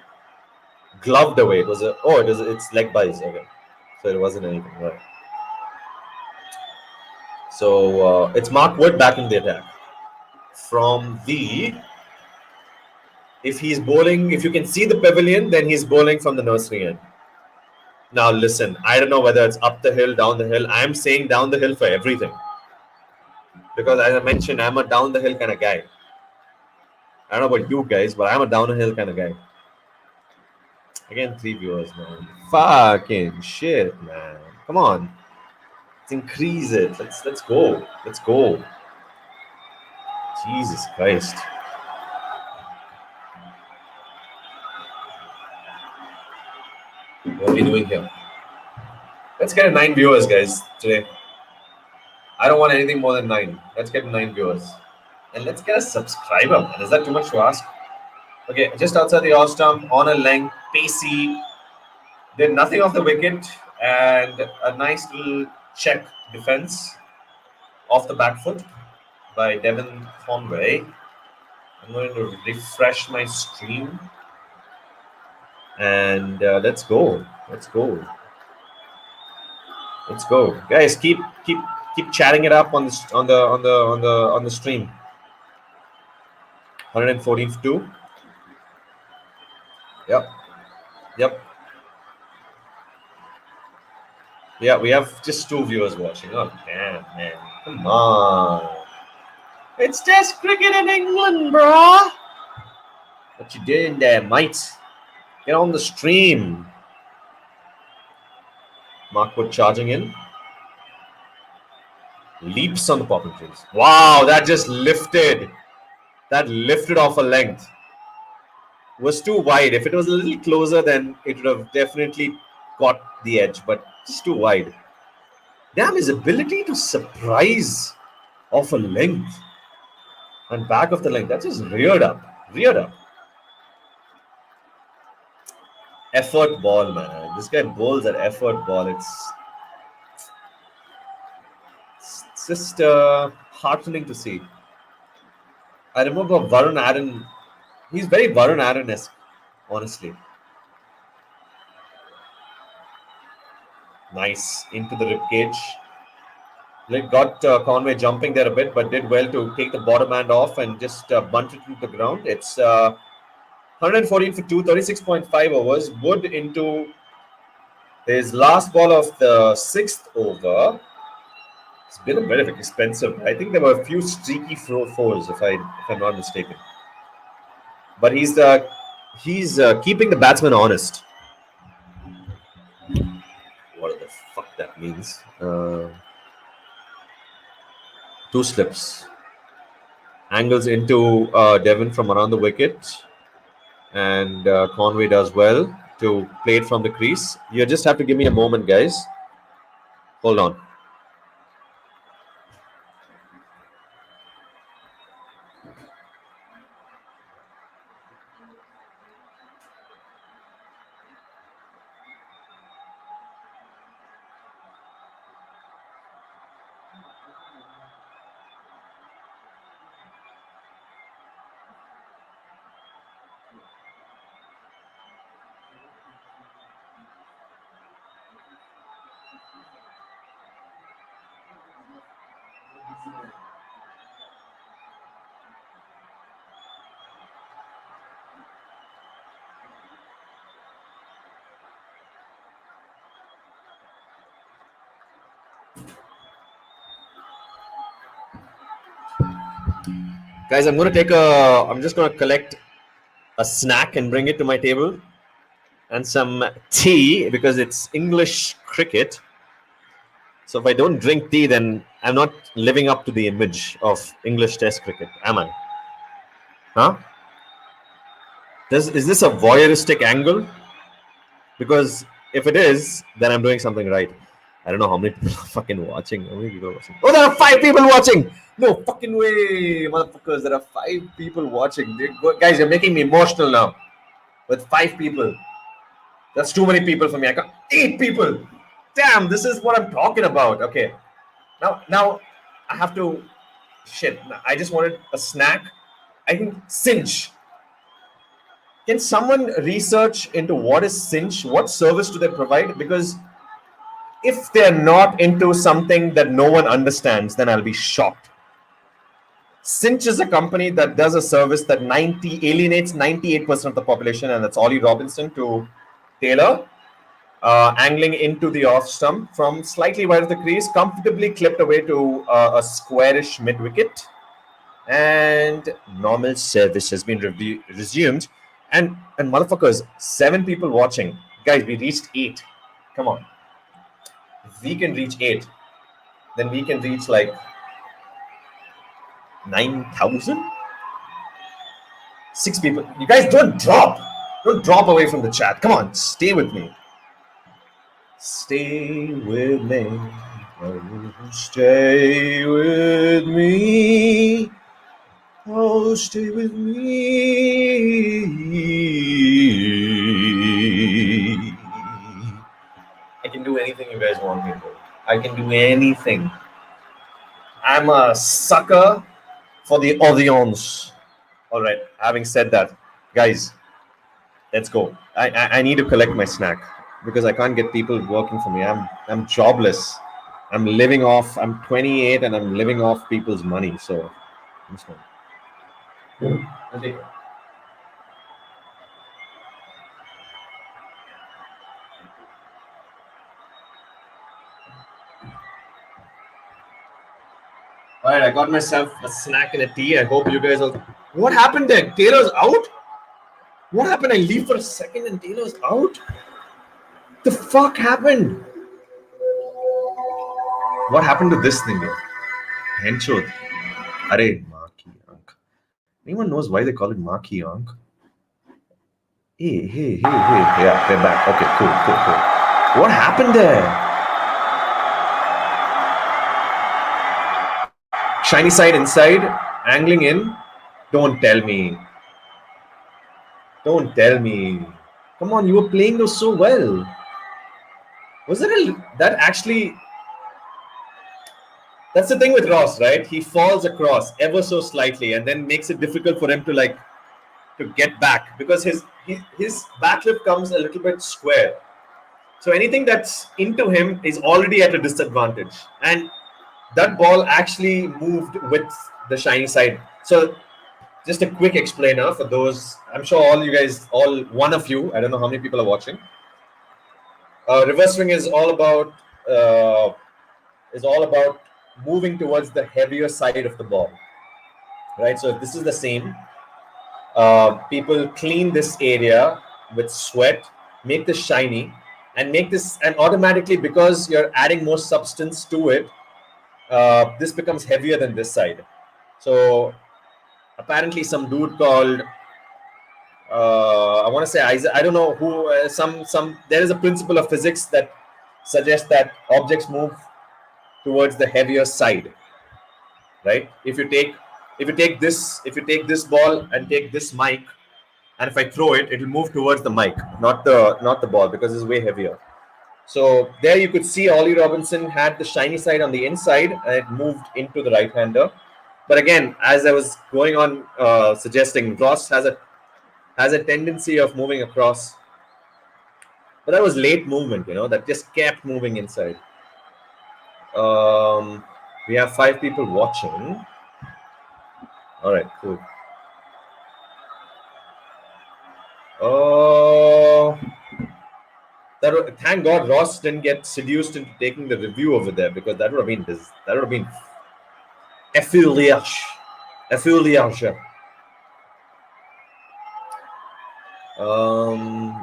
[SPEAKER 1] gloved away. It's leg buys. Okay, so it wasn't anything. Right. So it's Mark Wood back in the attack. From the, if he's bowling, if you can see the pavilion, then he's bowling from the nursery end. Now listen, I don't know whether it's up the hill, down the hill. I'm saying down the hill for everything. Because as I mentioned, I'm a down the hill kind of guy. I don't know about you guys, but I'm a down the hill kind of guy. Again, 3 viewers, man. Fucking shit, man. Come on. Let's increase it. Let's go. Let's go. Jesus Christ. What are we doing here? Let's get 9 viewers, guys, today. I don't want anything more than 9. Let's get 9 viewers. And let's get a subscriber, man. Is that too much to ask? Okay, just outside the off stump, on a length, pacey. Did nothing off the wicket, and a nice little check defense off the back foot by Devon Conway. I'm going to refresh my stream, and let's go. Let's go. Let's go, guys. Keep chatting it up on the stream. 114 for 2. Yep. Yeah, we have just 2 viewers watching. Oh, damn, man. Come on. It's Test cricket in England, bro. What you doing there, mate? Get on the stream. Mark Wood charging in. Leaps on the popping trees. Wow, that just lifted. That lifted off a length. Was too wide. If it was a little closer, then it would have definitely got the edge, but just too wide. Damn, his ability to surprise off a length and back of the length, that's just reared up. Effort ball, man. This guy bowls at effort ball. It's just heartening to see. I remember Varun Aaron. He's very Varun Aaron-esque, honestly. Nice into the ribcage. Got Conway jumping there a bit, but did well to take the bottom hand off and just bunt it into the ground. It's 114 for 2, 36.5 overs. Wood into his last ball of the 6th over. It's been a bit of expensive. I think there were a few streaky fours, if I'm not mistaken. But he's keeping the batsman honest. What the fuck that means? 2 slips. Angles into Devon from around the wicket. And Conway does well to play it from the crease. You just have to give me a moment, guys. Hold on. Guys, I'm just gonna collect a snack and bring it to my table, and some tea because it's English cricket. So if I don't drink tea, then I'm not living up to the image of English Test cricket, am I? Huh? Is this a voyeuristic angle? Because if it is, then I'm doing something right. I don't know how many people are fucking watching. How many people are watching? Oh, there are 5 people watching. No fucking way, motherfuckers. There are 5 people watching. Guys, you're making me emotional now. With 5 people. That's too many people for me. I got 8 people. Damn, this is what I'm talking about. Okay. Now I have to shit. I just wanted a snack. I think cinch. Can someone research into what is cinch? What service do they provide? Because if they're not into something that no one understands, then I'll be shocked. Cinch is a company that does a service that alienates 98% of the population, and that's Ollie Robinson to Taylor. Angling into the off stump from slightly wide of the crease, comfortably clipped away to a squarish mid wicket, and normal service has been resumed. And motherfuckers, 7 people watching, guys. We reached 8. Come on, if we can reach 8, then we can reach like 9,000. 6 people. You guys don't drop away from the chat. Come on, stay with me. Stay with me. Oh, stay with me. Oh, stay with me. I can do anything you guys want me to. I can do anything. I'm a sucker for the audience. All right. Having said that, guys, let's go. I need to collect my snack because I can't get people working for me. I'm jobless. I'm 28 and I'm living off people's money. So I'm just going. I'll take it. All right, I got myself a snack and a tea. I hope you guys will. What happened there? Taylor's out? What happened? I leave for a second and Taylor's out? The fuck happened? What happened to this thing here? Henchod. Arey, Marquee Ank. Anyone knows why they call it Marquee Ank? Hey. Yeah, they're back. Okay, cool. What happened there? Shiny side inside, angling in. Don't tell me. Come on, you were playing those so well. Was it that actually? That's the thing with Ross, right? He falls across ever so slightly and then makes it difficult for him to get back because his backlip comes a little bit square. So anything that's into him is already at a disadvantage. And that ball actually moved with the shiny side. So just a quick explainer for those. I'm sure all you guys, one of you, I don't know how many people are watching. Reverse swing is all about moving towards the heavier side of the ball, right? So if this is the same, people clean this area with sweat, make this shiny, and automatically, because you're adding more substance to it, this becomes heavier than this side. So apparently some dude called I want to say Isaac, I don't know who, there is a principle of physics that suggests that objects move towards the heavier side, right? If you take this ball and take this mic, and if I throw it, it'll move towards the mic, not the ball, because it's way heavier. So there you could see Ollie Robinson had the shiny side on the inside and it moved into the right-hander. But again, as I was going on suggesting, Ross has a tendency of moving across. But that was late movement, that just kept moving inside. We have 5 people watching. All right, cool. Oh, thank God Ross didn't get seduced into taking the review over there, because that would have been affiliation.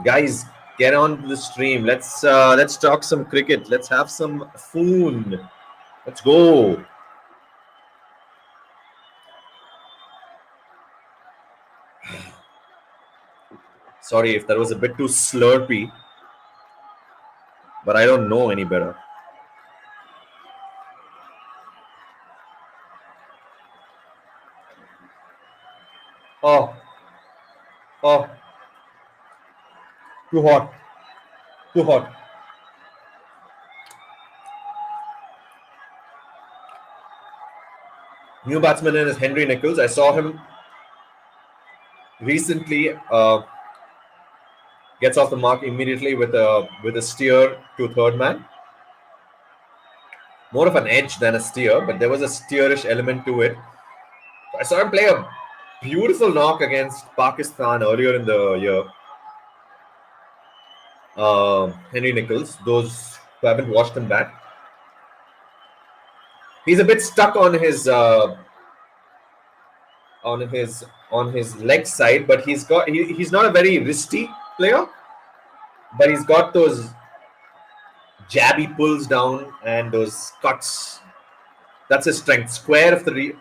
[SPEAKER 1] Guys, get on the stream. Let's talk some cricket. Let's have some fun. Let's go. Sorry if that was a bit too slurpy, but I don't know any better. Oh, too hot. Too hot. New batsman in is Henry Nicholls. I saw him recently. Gets off the mark immediately with a steer to third man. More of an edge than a steer, but there was a steerish element to it. I saw him play a beautiful knock against Pakistan earlier in the year. Henry Nicholls. Those who haven't watched him back, he's a bit stuck on his leg side, but he's not a very wristy player, but he's got those jabby pulls down and those cuts. That's his strength. Square of the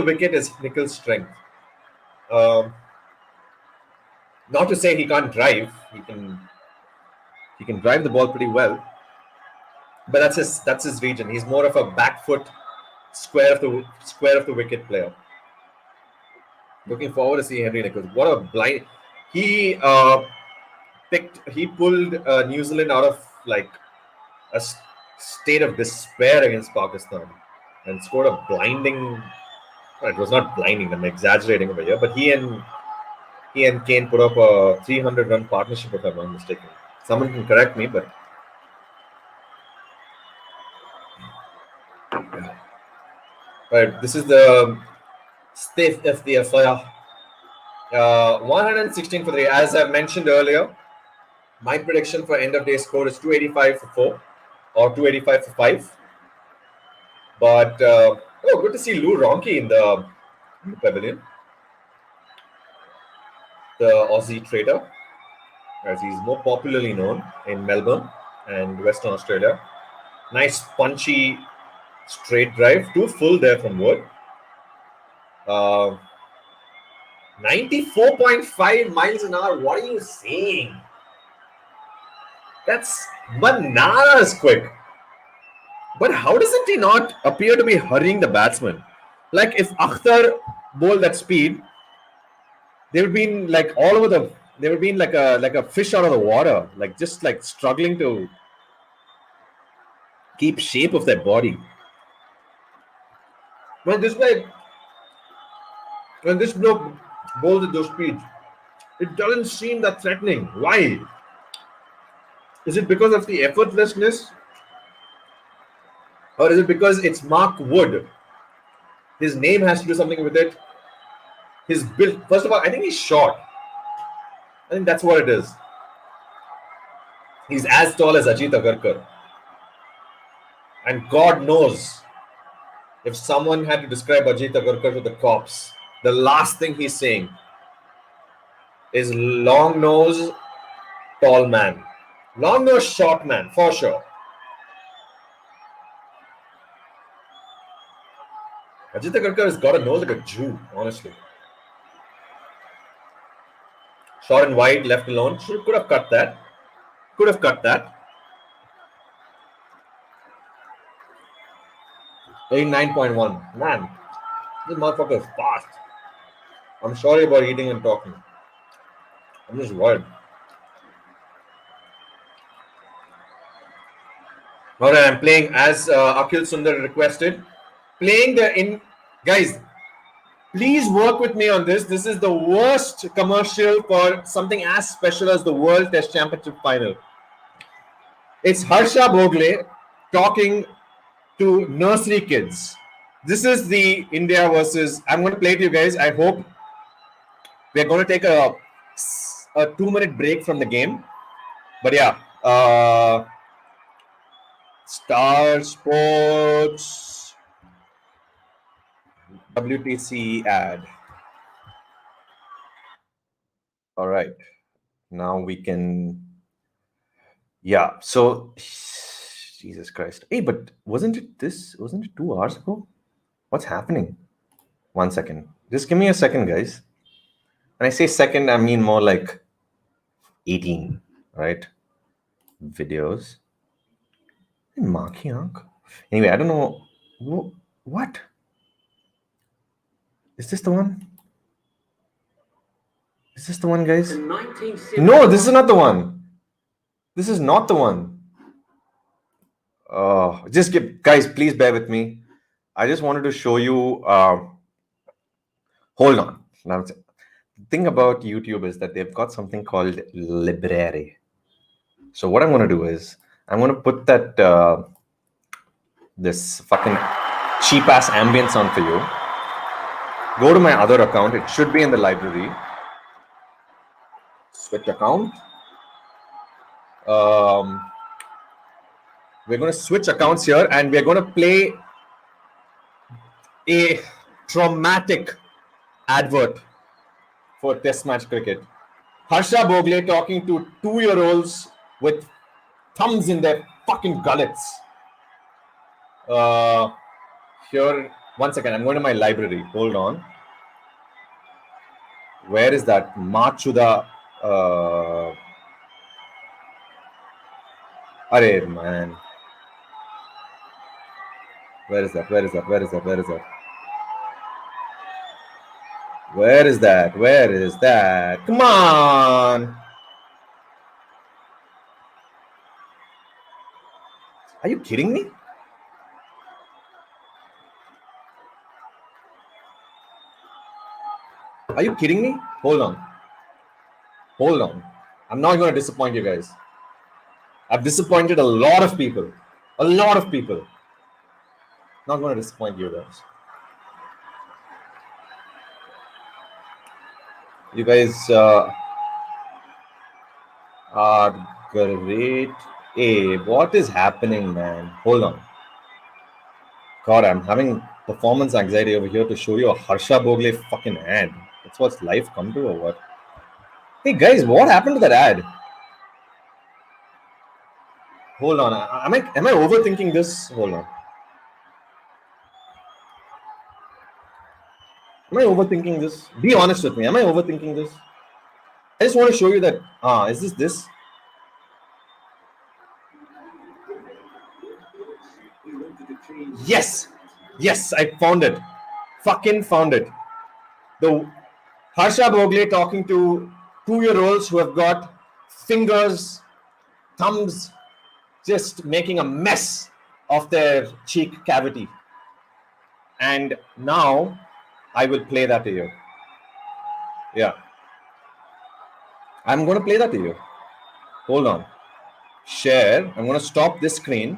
[SPEAKER 1] wicket is Nicholls' strength. Not to say he can't drive. He can drive the ball pretty well, but that's his region. He's more of a back foot square of the wicket player. Looking forward to seeing Henry Nicholls. What a blind! He pulled New Zealand out of like a state of despair against Pakistan and scored a blinding. Well, it was not blinding. I'm exaggerating over here, but he and Kane put up a 300-run partnership, if I'm not mistaken. Someone can correct me, but right. This is the state of the affair. 116 for 3. As I've mentioned earlier, my prediction for end of day score is 285 for 4 or 285 for 5. But good to see Lou Ronke in the pavilion. The Aussie trader, as he's more popularly known in Melbourne and Western Australia. Nice punchy straight drive, too full there from Wood. 94.5 miles an hour. What are you saying? That's bananas quick. But how doesn't he not appear to be hurrying the batsman? Like if Akhtar bowled that speed, they would be like all over the. They would be like a fish out of the water, like just like struggling to keep shape of their body. When this bloke bowls at those speeds, it doesn't seem that threatening. Why? Is it because of the effortlessness? Or is it because it's Mark Wood? His name has to do something with it. His build. First of all, I think he's short. I think that's what it is. He's as tall as Ajit Agarkar. And God knows, if someone had to describe Ajit Agarkar to the cops, the last thing he's saying is long nose, tall man. Long nose, short man, for sure. Ajit Agarkar has got a nose like a Jew, honestly. Short and wide, left alone. Could have cut that. 89.1. Man, this motherfucker is fast. I'm sorry about eating and talking. I'm just worried. Alright, I'm playing as Akhil Sundar requested. Guys, please work with me on this. This is the worst commercial for something as special as the World Test Championship Final. It's Harsha Bhogle talking to nursery kids. This is the India versus. I'm going to play it to you guys. I hope we're going to take a 2-minute break from the game. But yeah, Star Sports WTC ad. All right, now we can. Yeah, so Jesus Christ. Hey, but wasn't it 2 hours ago? What's happening? 1 second. Just give me a second, guys. When I say second, I mean more like 18, right? Videos. Anyway, I don't know. What? Is this the one? Is this the one, guys? No, this is not the one. This is not the one. Just guys, please bear with me. I just wanted to show you. Hold on. Now, the thing about YouTube is that they've got something called library. So what I'm going to do is I'm going to put that this fucking cheap ass ambience on for you. Go to my other account. It should be in the library. Switch account. We're going to switch accounts here and we're going to play a traumatic advert for Test match cricket. Harsha Bogle talking to 2-year-olds with thumbs in their fucking gullets. Here, 1 second. I'm going to my library. Hold on. Where is that? Machuda. Arey, man. Where is that? Where is that? Where is that? Where is that? Where is that? Where is that? Come on. Are you kidding me? Are you kidding me? Hold on. Hold on. I'm not going to disappoint you guys. I've disappointed a lot of people. A lot of people. Not going to disappoint you guys. You guys are great. Hey, what is happening, man? Hold on. God, I'm having performance anxiety over here to show you a Harsha Bogle fucking ad. That's what's life come to or what? Hey guys, what happened to that ad? Hold on. Am I overthinking this? Hold on. Am I overthinking this? Be honest with me. Am I overthinking this? I just want to show you that. Is this? Yes. Yes, I found it. Fucking found it. The Harsha Bogle talking to 2-year-olds who have got fingers, thumbs, just making a mess of their cheek cavity. And now I will play that to you. Yeah. I'm going to play that to you. Hold on. Share. I'm going to stop this screen.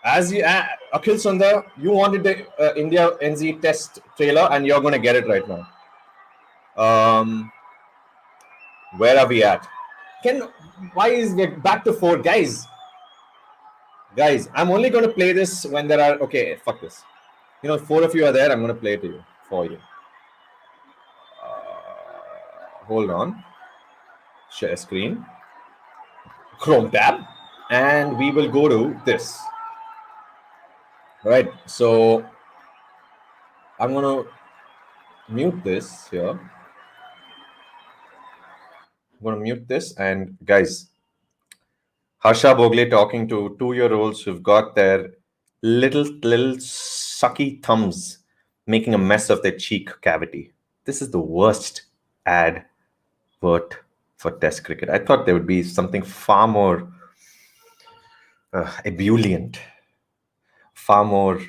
[SPEAKER 1] As you, Akhil Sundar, you wanted the India NZ test trailer and you're going to get it right now. Where are we at? Why is it back to 4? Guys, I'm only going to play this when there are, okay, fuck this. 4 of you are there. I'm going to play it to you, for you. Hold on. Share screen. Chrome tab. And we will go to this. All right. So I'm going to mute this here. I'm going to mute this. And guys, Harsha Bogle talking to 2-year-olds who've got their little sucky thumbs making a mess of their cheek cavity. This is the worst ad for Test cricket. I thought there would be something far more ebullient, far more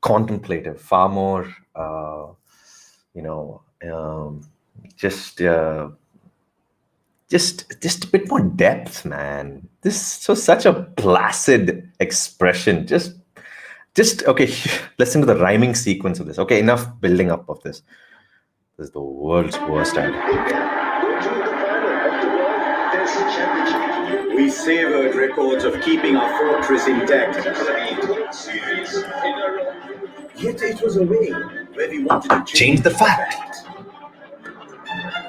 [SPEAKER 1] contemplative, far more, just
[SPEAKER 2] just a bit more depth, man. This was such a placid expression. Just okay. Listen to the rhyming sequence of this. Okay, enough building up of this. This is the world's worst ad.
[SPEAKER 3] We savored records of keeping our fortress intact. Yet it was a way where we wanted to
[SPEAKER 2] Change the fact.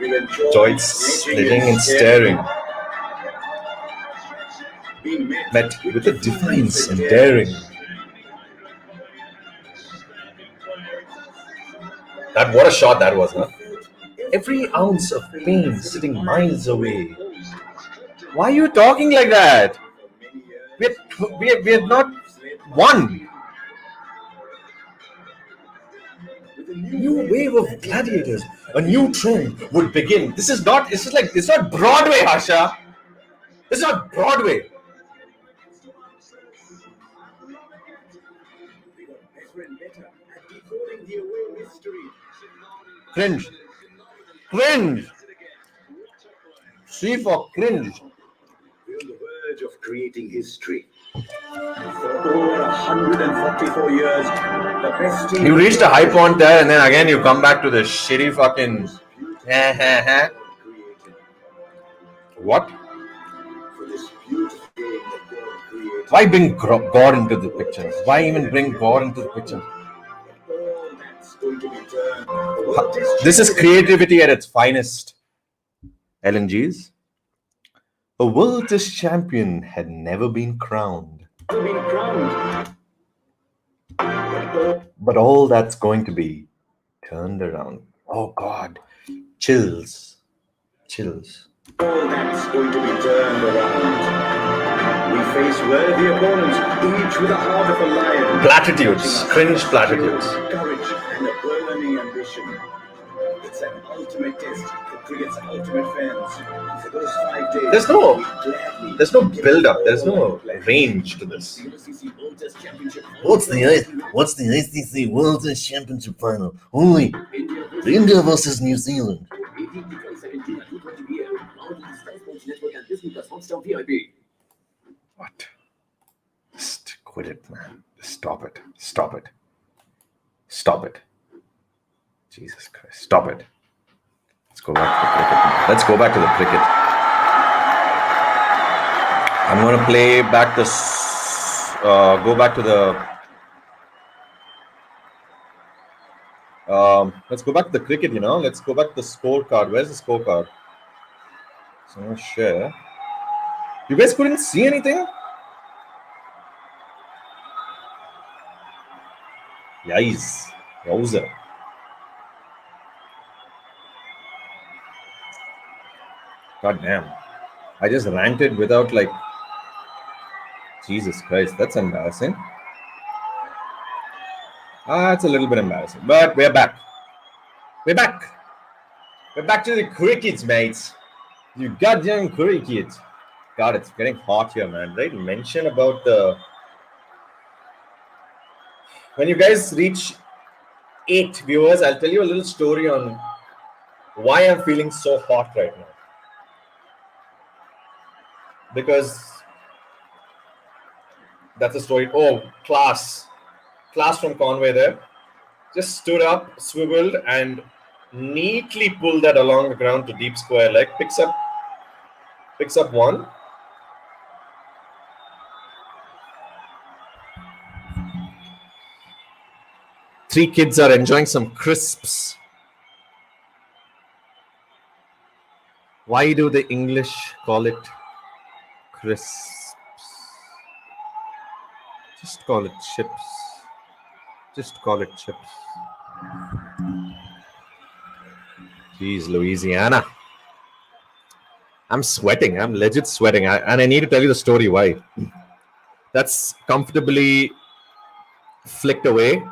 [SPEAKER 3] We
[SPEAKER 1] Enjoyed sitting and staring.
[SPEAKER 2] Met with a defiance and daring.
[SPEAKER 1] That what a shot that was, huh?
[SPEAKER 2] Every ounce of pain sitting miles away. Why are you talking like that? We have not won. A new wave of gladiators, a new trend would begin. This is not. It's not Broadway, Harsha. It's not Broadway. Cringe. C for cringe.
[SPEAKER 3] We're on the verge of creating history. For over 144 years, the best team.
[SPEAKER 2] You reached a high point there, and then again you come back to the shitty fucking. What? Why bring God into the picture? Why even bring God into the picture? This is creativity at its finest. LNGs. A world test champion had never been crowned. But all that's going to be turned around. Oh God. Chills.
[SPEAKER 3] All that's going to be turned around. We face worthy opponents, each with a heart of a lion.
[SPEAKER 2] Platitudes. Cringe platitudes.
[SPEAKER 3] Courage and a burning ambition. It's an ultimate test for cricket's ultimate fans. For those 5 days,
[SPEAKER 2] There's no build-up. There's no range to this.
[SPEAKER 4] What's the ICC World Test Championship final? Only India versus New Zealand.
[SPEAKER 2] What? Just quit it, man. Stop it. Jesus Christ. Stop it. Let's go back to the cricket. I'm going to play back this. Go back to the. Let's go back to the cricket, Let's go back to the scorecard. Where's the scorecard? So I'm going to share. You guys couldn't see anything? Yowza. God damn. I just ranted without Jesus Christ, that's embarrassing. It's a little bit embarrassing. But we're back. We're back to the crickets, mates. You goddamn crickets. God, it's getting hot here, man. Right? Mention about when you guys reach 8 viewers, I'll tell you a little story on why I'm feeling so hot right now. Because that's a story. Oh, class from Conway there. Just stood up, swiveled, and neatly pulled that along the ground to deep square leg. Picks up one. Three kids are enjoying some crisps. Why do the English call it crisps? Just call it chips. Jeez, Louisiana. I'm sweating. I'm legit sweating. And I need to tell you the story why. That's comfortably flicked away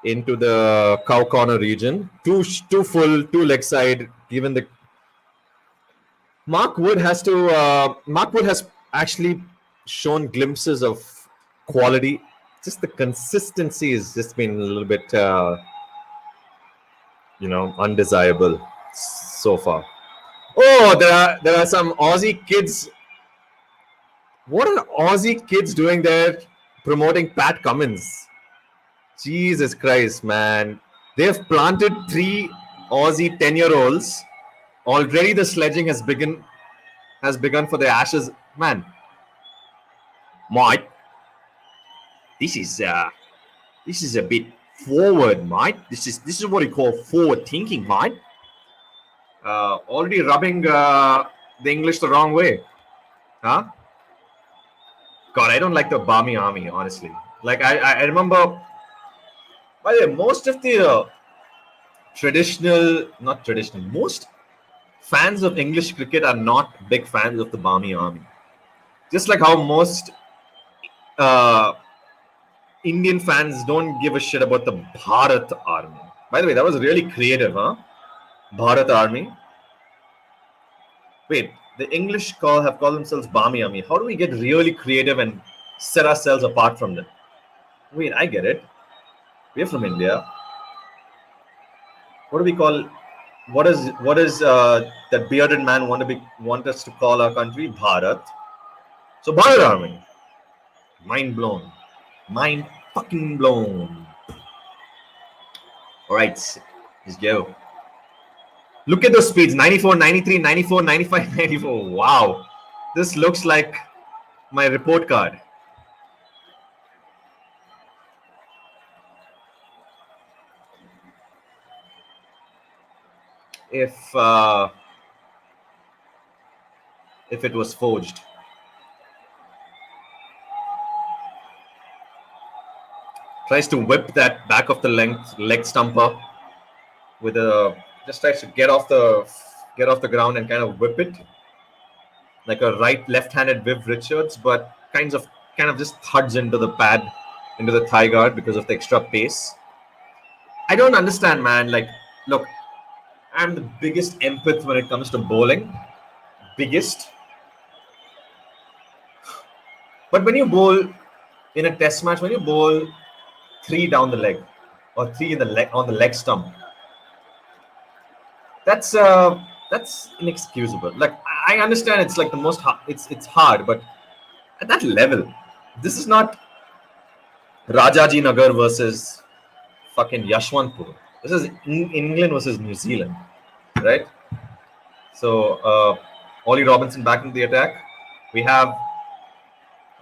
[SPEAKER 2] into the cow corner region. Too full, too leg side. Given the Mark Wood has actually shown glimpses of quality. Just the consistency has just been a little bit, undesirable so far. Oh, there are some Aussie kids. What are Aussie kids doing there promoting Pat Cummins? Jesus Christ, man. They've planted 3 Aussie 10-year-olds. Already the sledging has begun for the Ashes. Man, Mike, this is a bit forward, mate. This is what you call forward thinking, mate. Already rubbing the English the wrong way, huh? God, I don't like the Barmy Army, honestly. Like I remember. By the way, most of the not traditional, most fans of English cricket are not big fans of the Barmy Army. Just like how most uh, Indian fans don't give a shit about the Bharat Army. By the way, that was really creative, huh? Bharat Army. Wait, the English have called themselves Barmy Army. How do we get really creative and set ourselves apart from them? Wait, I get it. We're from India. What do we call? What is that bearded man want us to call our country? Bharat. So Bharat Army. Mind blown. Mind fucking blown. All right, let's go. Look at those speeds. 94, 93, 94, 95, 94. Wow. This looks like my report card. If it was forged. Tries to whip that back of the leg stumper with a just tries to get off the ground and kind of whip it like a left-handed Viv Richards, but kind of just thuds into the pad, into the thigh guard because of the extra pace. I don't understand, man. Like, look, I'm the biggest empath when it comes to bowling. Biggest. But when you bowl in a test match, when you bowl 3 down the leg or 3 in the leg on the leg stump, that's inexcusable. Like, I understand it's like the most it's hard, but at that level, this is not Rajaji Nagar versus fucking Yashwantpur. This is England versus New Zealand, right? So Ollie Robinson back into the attack. We have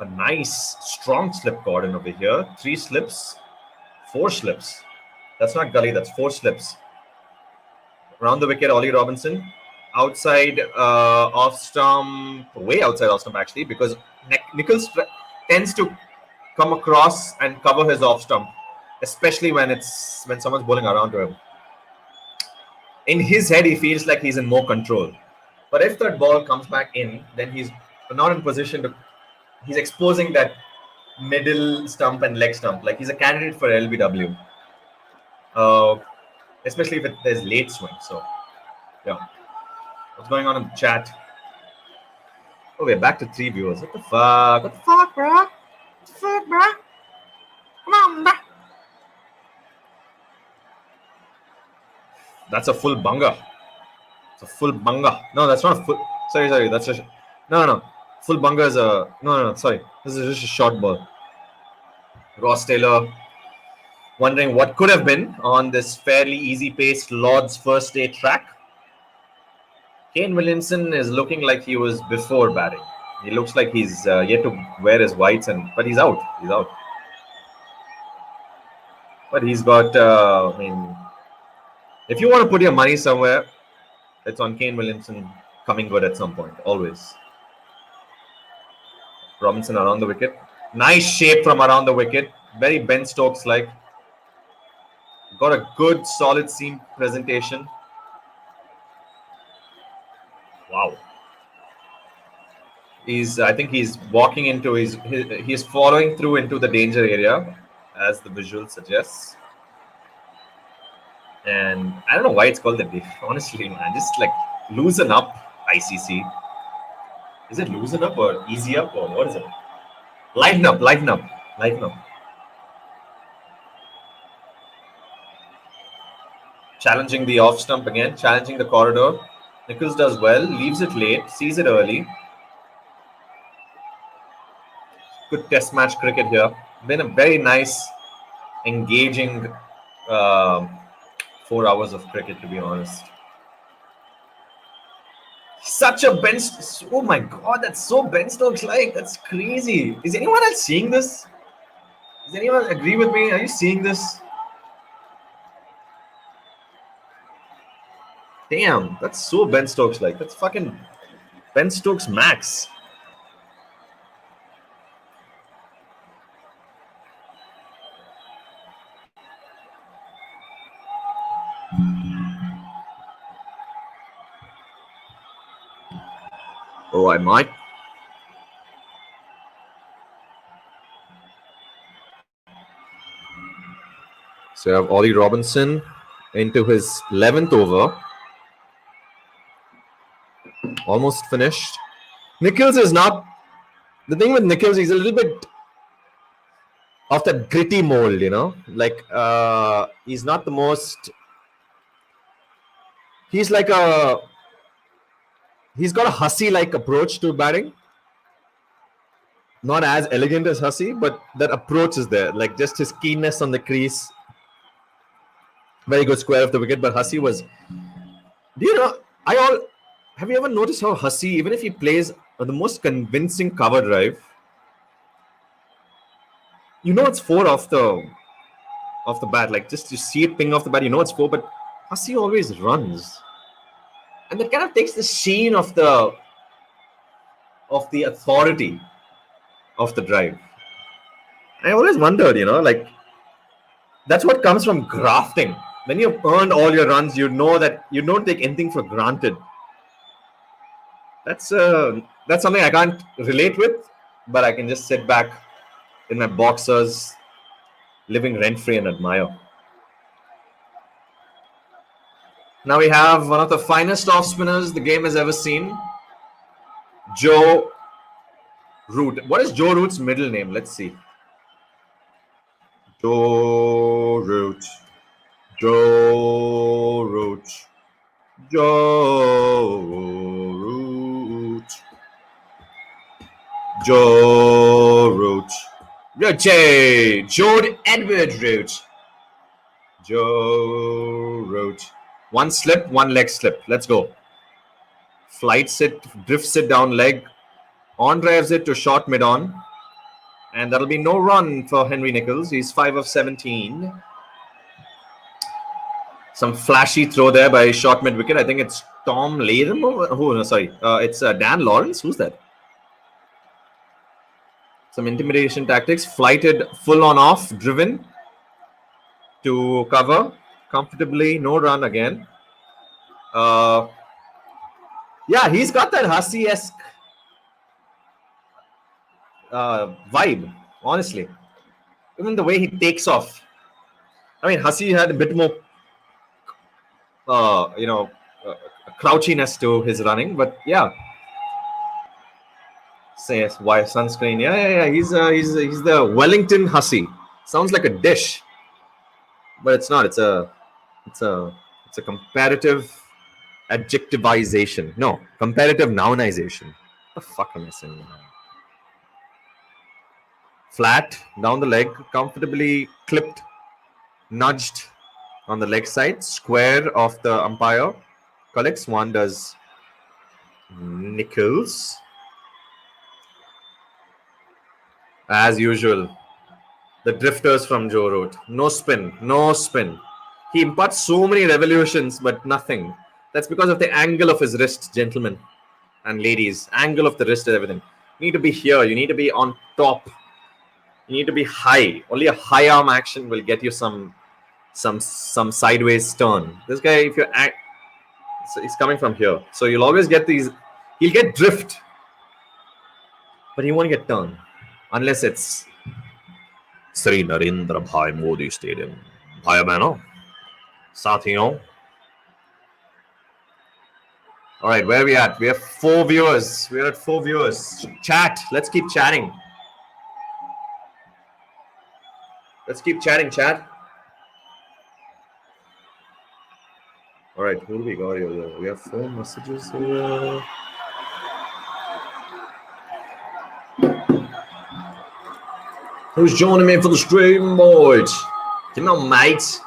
[SPEAKER 2] a nice strong slip cordon over here. 3 slips, 4 slips. That's not gully. That's 4 slips. Around the wicket, Ollie Robinson. Outside off stump, way outside off stump actually, because Nichols tends to come across and cover his off stump, especially when someone's bowling around to him. In his head, he feels like he's in more control. But if that ball comes back in, then he's not in position to. He's exposing that middle stump and leg stump. Like, he's a candidate for LBW, especially if there's late swing. So, yeah. What's going on in the chat? Oh, we're back to 3 viewers. What the fuck? What the fuck, bro? What the fuck, bro? Come on, bro. That's a full bunga. It's a full bunga. No, that's not a full. Sorry. That's just. No. Full bunga is a. No. Sorry. This is just a short ball. Ross Taylor wondering what could have been on this fairly easy-paced Lord's first day track. Kane Williamson is looking like he was before batting. He looks like he's yet to wear his whites, but he's out. He's out. But he's got. I mean, if you want to put your money somewhere, it's on Kane Williamson coming good at some point. Always. Robinson around the wicket. Nice shape from around the wicket. Very Ben Stokes-like. Got a good, solid seam presentation. Wow. I think he's walking into he's following through into the danger area, as the visual suggests. And I don't know why it's called the diff. Honestly, man, just like loosen up, ICC. Is it loosen up or easy up or what is it? Lighten up. Challenging the off stump again, challenging the corridor.
[SPEAKER 1] Nichols does well, leaves it late, sees it early. Good test match cricket here. Been a very nice, engaging 4 hours of cricket, to be honest. Such a Ben. Oh my God, that's so Ben Stokes like. That's crazy. Is anyone else seeing this? Does anyone agree with me? Are you seeing this? Damn, that's so Ben Stokes like. That's fucking Ben Stokes max. Oh, I might. So you have Ollie Robinson into his 11th over. Almost finished. Nichols is not. The thing with Nichols, he's a little bit of that gritty mold, you know? Like, he's not the most. He's like a. He's got a Hussey-like approach to batting. Not as elegant as Hussey, but that approach is there. Like, just his keenness on the crease. Very good square of the wicket, but Hussey was. Do you know? Have you ever noticed how Hussey, even if he plays the most convincing cover drive, you know it's four off the bat. Like, just you see it ping off the bat, you know it's four. But Hussey always runs, and that kind of takes the sheen of the authority of the drive. I always wondered, you know, like that's what comes from grafting. When you've earned all your runs, you know that you don't take anything for granted. That's something I can't relate with, but I can just sit back in my boxers, living rent-free and admire. Now we have one of the finest off spinners the game has ever seen, Joe Root. What is Joe Root's middle name? Let's see. Joe Root. Joe Root. Joe Root. Joe Root. Jode Edward Root. Joe Root. One slip, one leg slip. Let's go. Flights it, drifts it down leg. On drives it to short mid on. And that'll be no run for Henry Nichols. He's 5 of 17. Some flashy throw there by short mid wicket. I think it's Tom Latham. Oh, no, sorry. It's Dan Lawrence. Who's that? Some intimidation tactics. Flighted full on off. Driven to cover comfortably. No run again. Yeah, he's got that Hussey-esque vibe, honestly. Even the way he takes off. I mean, Hussey had a bit more, crouchiness to his running, but yeah. Says why sunscreen? Yeah. He's the Wellington Hussey. Sounds like a dish, but it's not. It's a comparative adjectivization. No, comparative nounization. What the fuck am I saying? Flat down the leg, comfortably clipped, nudged on the leg side, square of the umpire. Collects one, does Nichols. As usual, the drifters from Joe Root. No spin, no spin. He imparts so many revolutions, but nothing. That's because of the angle of his wrist, gentlemen and ladies. Angle of the wrist is everything. You need to be here. You need to be on top. You need to be high. Only a high arm action will get you some sideways turn. This guy, if you're so he's coming from here, so you'll always get these. He'll get drift, but he won't get turn unless it's Sri Narendra Bhai Modi Stadium. Bhai Bano, Sathiyon. All right, where are we at? We have 4 viewers. We're at 4 viewers. Chat. Let's keep chatting. Let's keep chatting, chat.
[SPEAKER 2] All right, who do we got here? We have 4 messages here. Who's joining me for the stream, boys? Come on, mate.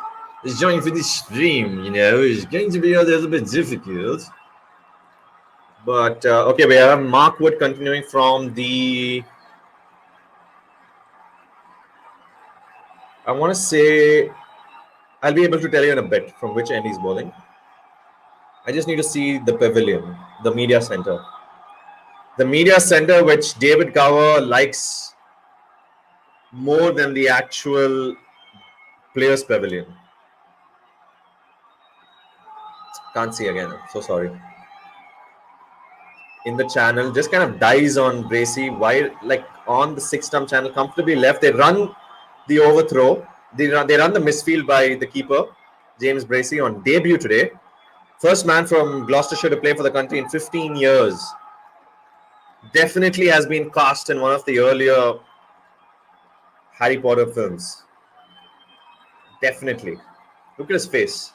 [SPEAKER 2] Let's join for the stream. You know, it's going to be a little bit difficult. But, okay, we have Mark Wood continuing from the... I want to say... I'll be able to tell you in a bit from which end he's bowling. I just need to see the pavilion, the media center. The media center, which David Gower likes more than the actual players' pavilion. Can't see again. I'm so sorry. In the channel, just kind of dies on Bracey. Why, like on the 6-stump channel, comfortably left. They run the overthrow. They run the misfield by the keeper, James Bracey, on debut today. First man from Gloucestershire to play for the country in 15 years. Definitely has been cast in one of the earlier Harry Potter films. Definitely. Look at his face.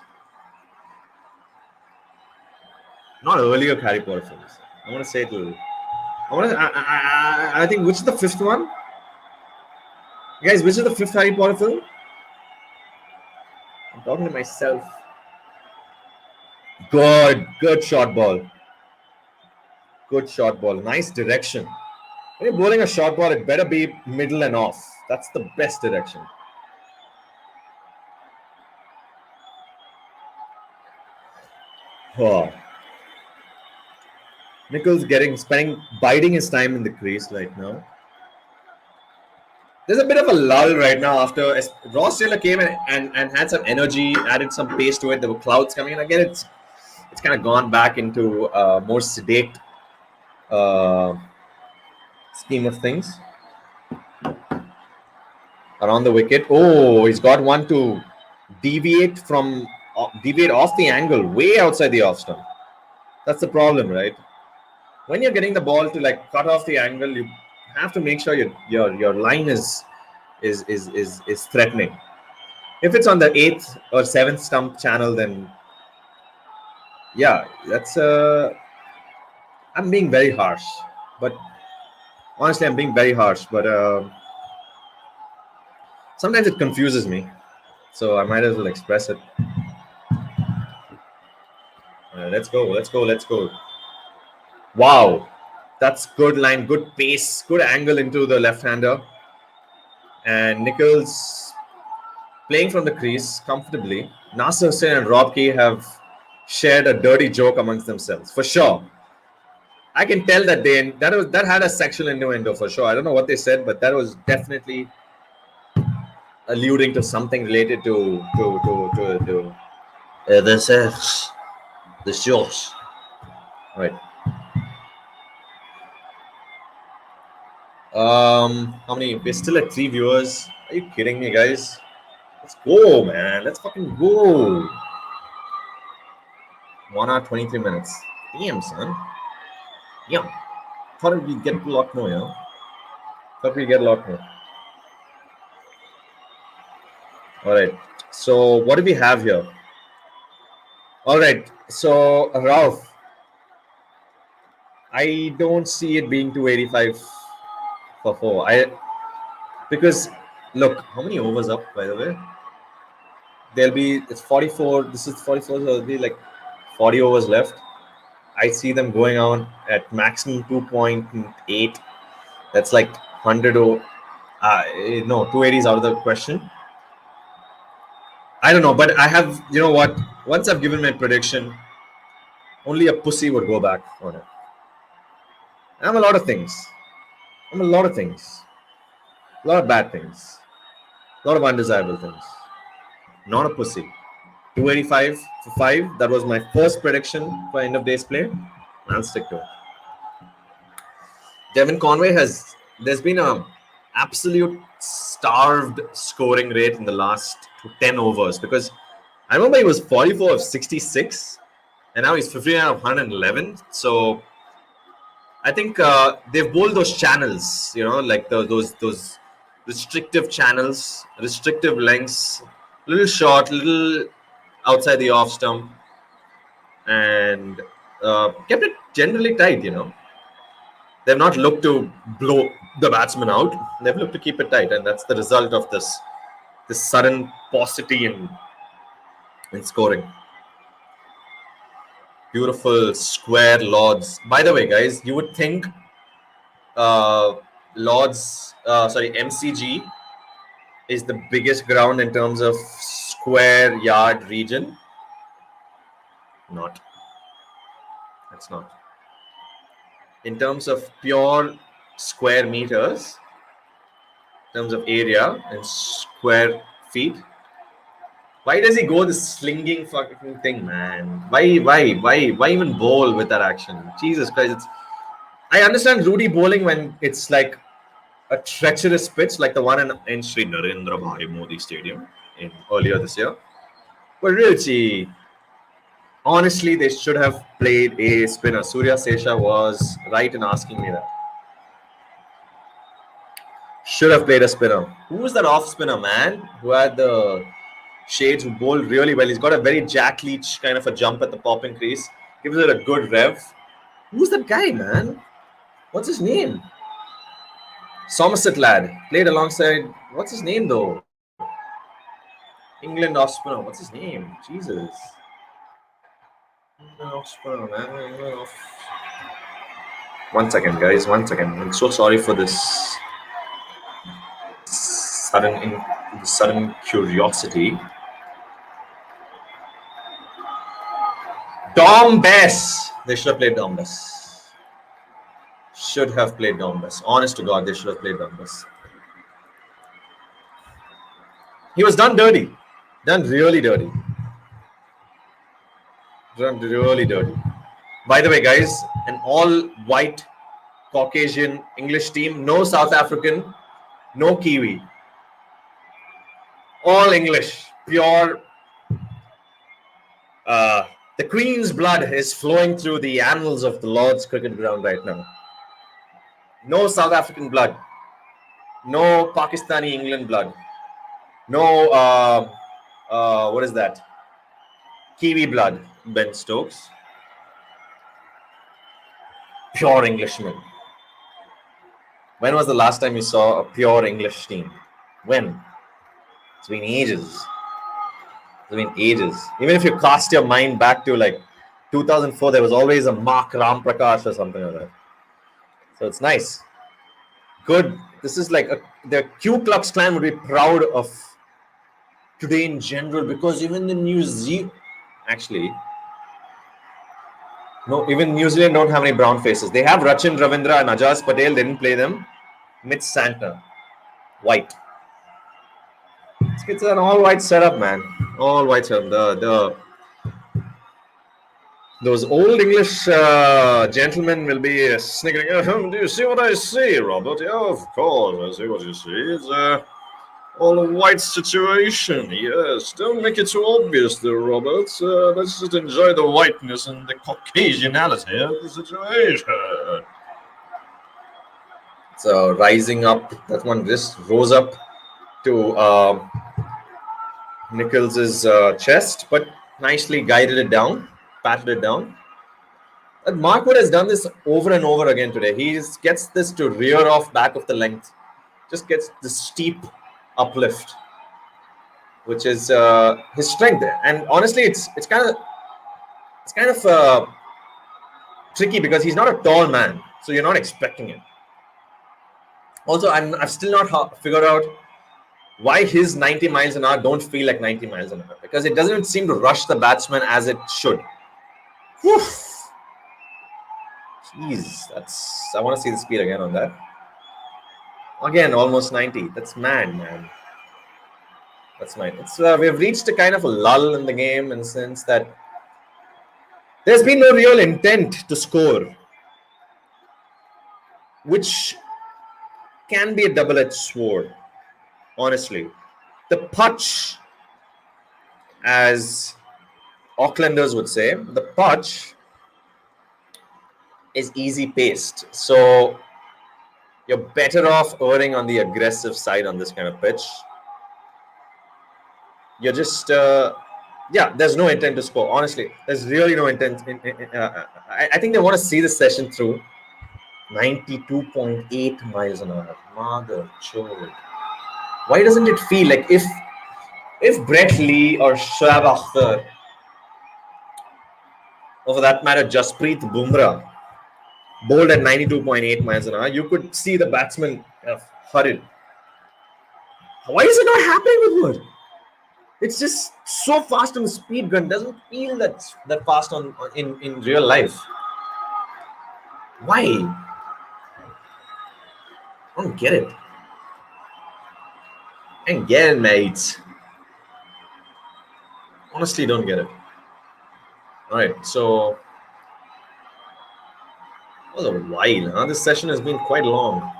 [SPEAKER 2] Not earlier Harry Potter films. I want to say it will. I think, which is the 5th one? Guys, which is the 5th Harry Potter film? I'm talking to myself. Good shot ball. Good shot ball. Nice direction. When you're bowling a short ball, it better be middle and off. That's the best direction. Oh. Nichols biding his time in the crease right now. There's a bit of a lull right now after Ross Taylor came and had some energy, added some pace to it. There were clouds coming in. Again, it's kind of gone back into more sedate scheme of things. Around the wicket. Oh, he's got one to deviate off the angle, way outside the off stump. That's the problem, right? When you're getting the ball to like cut off the angle, you have to make sure your line is threatening. If it's on the 8th or 7th stump channel, then yeah, that's I'm being very harsh. But honestly, I'm being very harsh. But sometimes it confuses me, so I might as well express it. Let's go. Wow, that's good line, good pace, good angle into the left-hander. And Nichols playing from the crease comfortably. Nasser Hussain and Rob Key have shared a dirty joke amongst themselves, for sure. I can tell that that had a sexual innuendo for sure. I don't know what they said, but that was definitely alluding to something related to
[SPEAKER 4] the sex, the shorts.
[SPEAKER 2] Right. How many? We're still at 3 viewers. Are you kidding me, guys? Let's go, man. Let's fucking go. 1 hour, 23 minutes. Damn, son. Yeah. Thought we'd get a lot more, yeah? Thought we'd get a lot more. All right. So, what do we have here? All right. So, Ralph, I don't see it being 285 for 4. Because look, how many overs up, by the way? It's 44. This is 44, so there'll be like 40 overs left. I see them going on at maximum 2.8. That's like 100 no, 280 is out of the question. I don't know, but I have, you know what? Once I've given my prediction, only a pussy would go back on it. I'm a lot of things. A lot of bad things. A lot of undesirable things. Not a pussy. 285 for 5. That was my first prediction for end of day's play. I'll stick to it. Devin Conway there's been a absolute starved scoring rate in the last 10 overs, because I remember he was 44 of 66 and now he's 59 of 111. So I think they've bowled those channels, like those restrictive channels, restrictive lengths, little short, little outside the off stump.
[SPEAKER 1] and kept it generally tight. They've not looked to blow the batsman out. They've looked to keep it tight, and that's the result of this sudden paucity in scoring. Beautiful square Lords. By the way, guys, you would think MCG is the biggest ground in terms of square yard region. Not. That's not. In terms of pure square meters, in terms of area and square feet, why does he go this slinging fucking thing, man? Why even bowl with that action? Jesus Christ! I understand Rudy bowling when it's like a treacherous pitch, like the one in Sri Narendra Bhai Modi Stadium earlier this year. But really, honestly, they should have played a spinner. Surya Sesha was right in asking me that. Should have played a spinner. Who was that off spinner, man? Who had the shades, who bowled really well. He's got a very Jack Leach kind of a jump at the popping crease. Gives it a good rev. Who's that guy, man? What's his name? Somerset lad. Played alongside. What's his name, though? England off spinner. What's his name? Jesus. Off spinner, man. One second, guys. 1 second. I'm so sorry for this sudden curiosity. Dom Bess. They should have played Dom Bess. Should have played Dom Bess. Honest to God, they should have played Dom Bess. He was done dirty. Done really dirty. Done really dirty. By the way, guys, an all-white Caucasian English team. No South African. No Kiwi. All English. Pure. The Queen's blood is flowing through the annals of the Lord's cricket ground right now. No South African blood. No Pakistani England blood. No, what is that? Kiwi blood. Ben Stokes. Pure Englishman. When was the last time you saw a pure English team? When? It's been ages. It's been ages. Even if you cast your mind back to like 2004, there was always a Mark Ramprakash or something like that. So it's nice. Good. This is like the Ku Klux Klan would be proud of today in general, because even the New Zealand, actually, no, even New Zealand don't have any brown faces. They have Rachin Ravindra and Ajaz Patel. They didn't play them. Mitch Santner, white. It's an all-white setup, man. All-white setup. Those old English gentlemen will be sniggering. Do you see what I see, Robert? Yeah, of course, I see what you see. It's all-white situation. Yes, don't make it too obvious, there, Robert. Let's just enjoy the whiteness and the Caucasianality of the situation. So rising up, that one just rose up to Nichols's chest, but nicely guided it down, patted it down. And Mark Wood has done this over and over again today. He gets this to rear off back of the length, just gets the steep uplift, which is his strength there. And honestly, it's kind of tricky because he's not a tall man, so you're not expecting it. Also, I've still not figured out why his 90 miles an hour don't feel like 90 miles an hour, because it doesn't seem to rush the batsman as it should. Whew. Jeez, I want to see the speed again on that. Again, almost 90. That's mad, man. That's mad. We've reached a kind of a lull in the game in the sense that there's been no real intent to score, which can be a double-edged sword. Honestly, the putch, as Aucklanders would say, the putch is easy paced. So you're better off erring on the aggressive side on this kind of pitch. You're just
[SPEAKER 2] Yeah, there's no intent to score. Honestly, there's really no intent. I think they want to see the session through. 92.8 miles an hour. Mother chode. Why doesn't it feel like if Brett Lee or Shoaib Akhtar, or for that matter, Jasprit Bumrah, bowled at 92.8 miles an hour, you could see the batsman kind of hurried. Why is it not happening with Wood? It's just so fast on the speed gun. Doesn't feel that fast in real life. Why? I don't get it. I don't get it, mates. Honestly, don't get it. All right, so that was a while. Huh? This session has been quite long.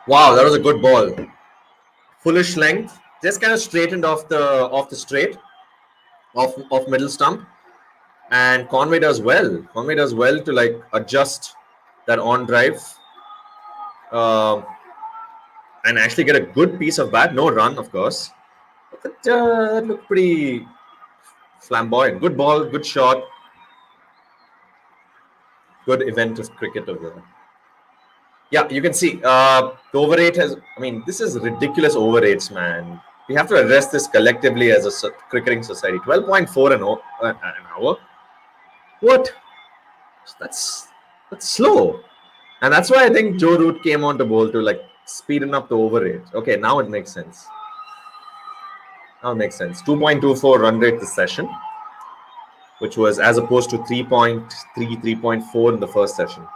[SPEAKER 2] Wow, that was a good ball. Fullish length, just kind of straightened off the straight, off middle stump, and Conway does well. Conway does well to like adjust that on drive, and actually get a good piece of bat. No run, of course. But that looked pretty flamboyant. Good ball, good shot, good event of cricket over there. Yeah, you can see the overrate has. I mean, this is ridiculous overrates, man. We have to address this collectively as a cricketing society. 12.4 an hour. What? That's slow, and that's why I think Joe Root came on to bowl to like speeden up the overrate. Okay, now it makes sense. Now it makes sense. 2.24 run rate this session, which was as opposed to 3.3, 3.4 in the first session.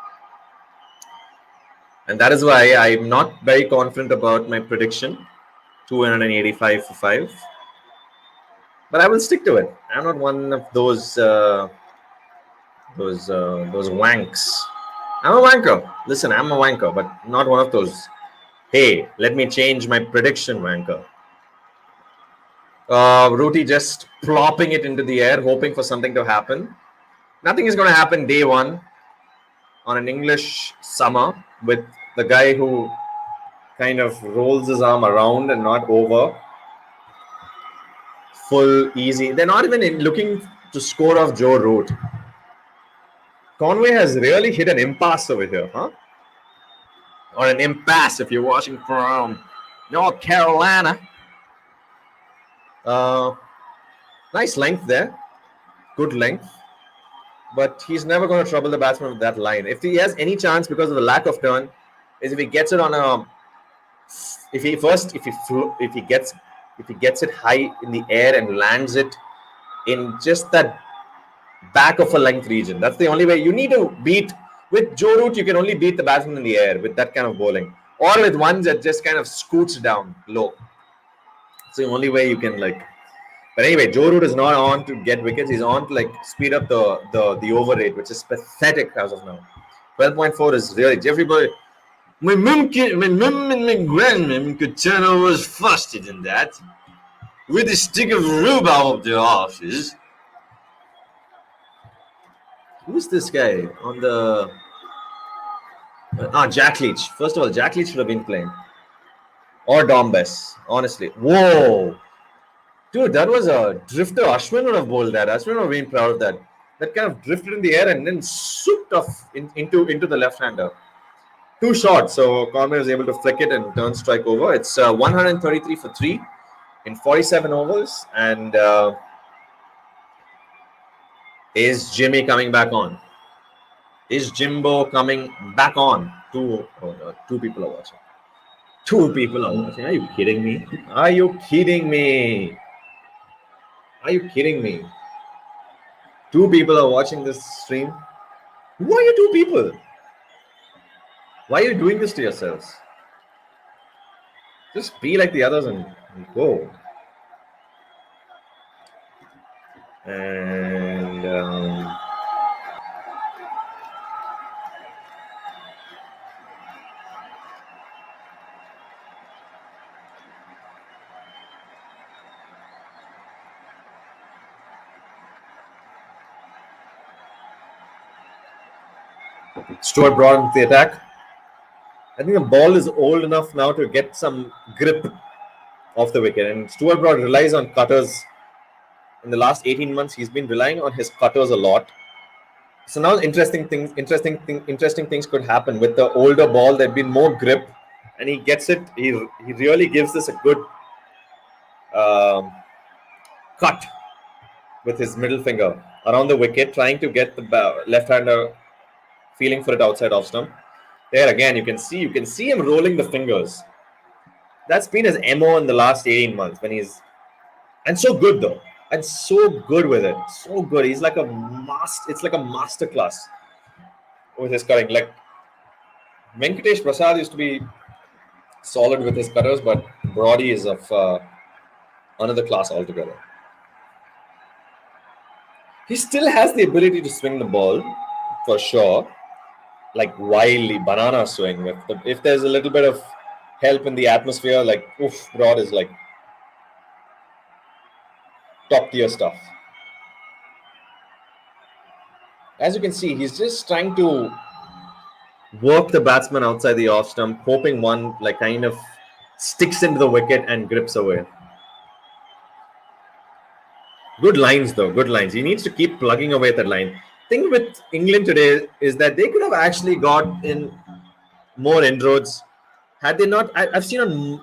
[SPEAKER 2] And that is why I'm not very confident about my prediction, 285 for 5. But I will stick to it. I'm not one of those wanks. I'm a wanker. Listen, I'm a wanker, but not one of those. Hey, let me change my prediction, wanker. Rooty just plopping it into the air, hoping for something to happen. Nothing is going to happen day one on an English summer with the guy who kind of rolls his arm around and not over. Full, easy. They're not even looking to score off Joe Root. Conway has really hit an impasse over here, huh? Or an impasse if you're watching from North Carolina. Nice length there. Good length. But he's never going to trouble the batsman with that line. If he has any chance because of the lack of turn, is if he gets it on a... If he gets it high in the air and lands it in just that back of a length region. That's the only way. You need to beat... With Joe Root, you can only beat the batsman in the air with that kind of bowling. Or with ones that just kind of scoots down low. It's the only way you can like... But anyway, Joe Root is not on to get wickets. He's on to like speed up the over rate, which is pathetic as of now. 12.4 is really... Jeffrey boy... My mum and my grandmum could turn over us faster than that. With a stick of rhubarb up their arses. Who's this guy on the... Jack Leach. First of all, Jack Leach should have been playing. Or Dom Bess, honestly. Whoa! Dude, that was a drifter. Ashwin would have bowled that. Ashwin would have been proud of that. That kind of drifted in the air and then souped off into the left-hander. Too short, so Conway was able to flick it and turn strike over. It's 133 for 3 in 47 overs. And is Jimmy coming back on? Is Jimbo coming back on? Two people are watching. 2 people are watching. Are you kidding me? Are you kidding me? Are you kidding me? 2 people are watching this stream. Who are you 2 people? Why are you doing this to yourselves? Just be like the others and go. And Stuart Broad into the attack. I think the ball is old enough now to get some grip off the wicket, and Stuart Broad relies on cutters. In the last 18 months, he's been relying on his cutters a lot. So now interesting things could happen with the older ball. There'd be more grip, and he gets it. He really gives this a good cut with his middle finger around the wicket, trying to get the left-hander feeling for it outside off stump. There again, you can see him rolling the fingers. That's been his MO in the last 18 months when he's and so good though. And so good with it. So good. He's like it's like a master class with his cutting. Like Venkatesh Prasad used to be solid with his cutters, but Brody is of another class altogether. He still has the ability to swing the ball for sure, like wildly banana swing. If there's a little bit of help in the atmosphere, like Broad is like top tier stuff. As you can see, he's just trying to work the batsman outside the off stump, hoping one like kind of sticks into the wicket and grips away. Good lines though, good lines. He needs to keep plugging away at that line. Thing with England today is that they could have actually got in more inroads had they not. I've seen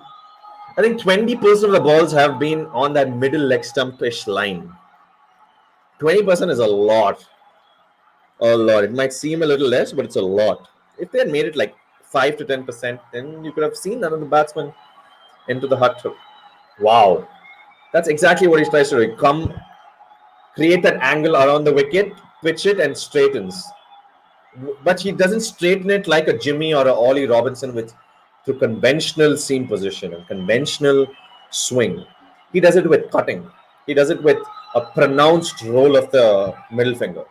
[SPEAKER 2] I think 20% of the balls have been on that middle leg stumpish line. 20% is a lot. A lot. It might seem a little less, but it's a lot. If they had made it like 5 to 10%, then you could have seen none of the batsmen into the hut. Wow. That's exactly what he tries to do. Come, create that angle around the wicket, pitch it, and straightens. But he doesn't straighten it like a Jimmy or a Ollie Robinson through conventional seam position and conventional swing. He does it with cutting. He does it with a pronounced roll of the middle finger.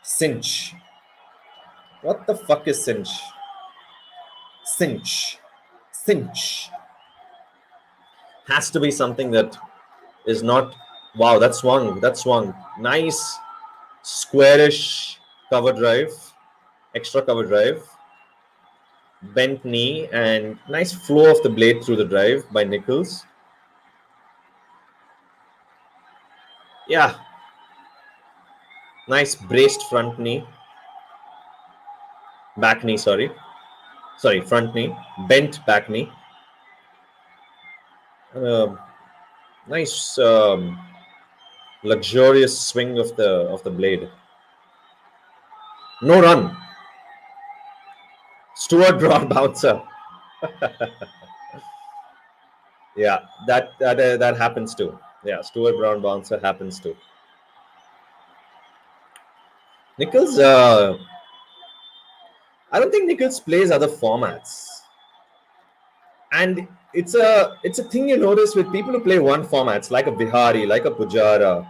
[SPEAKER 2] Cinch. What the fuck is cinch? Cinch. Cinch. Has to be something that is not. Wow, that swung. That swung. Nice squarish cover drive. Extra cover drive. Bent knee and nice flow of the blade through the drive by Nichols. Yeah. Nice braced front knee. Back knee, sorry, front knee. Bent back knee. Nice luxurious swing of the blade. No run. Stuart Broad bouncer. Yeah, that happens too. Yeah, Stuart Broad bouncer happens too. Nichols, I don't think Nichols plays other formats, and it's a thing you notice with people who play one formats, like a Bihari, like a Pujara.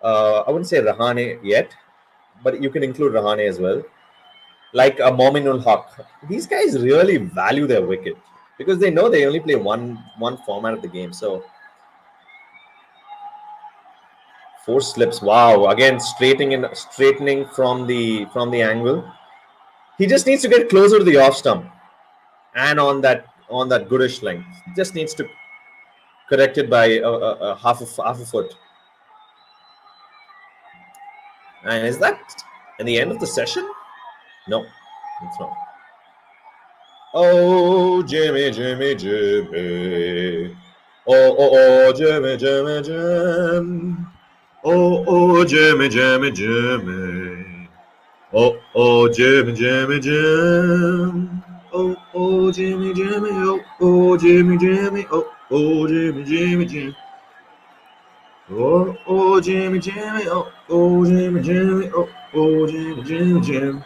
[SPEAKER 2] I wouldn't say Rahane yet, but you can include Rahane as well. Like a Mominul Haq. These guys really value their wicket because they know they only play one format of the game. So 4 slips. Wow! Again, straightening from the angle. He just needs to get closer to the off stump and on that goodish length. Just needs to correct it by a half a foot. And is that in the end of the session? No, it's not. Oh, Jimmy, Jimmy, Jimmy. Oh, Jimmy, Jimmy, Jimmy. Oh, Jimmy, Jimmy, Jimmy. Oh, Jimmy, Jimmy, Jimmy. Oh, Jimmy, Jimmy. Oh, Jimmy, Jimmy. Oh, Jimmy, Jimmy, Jimmy. Oh, Jimmy, Jimmy. Oh, Jimmy, Jimmy. Oh, Jimmy, Jimmy, Jimmy.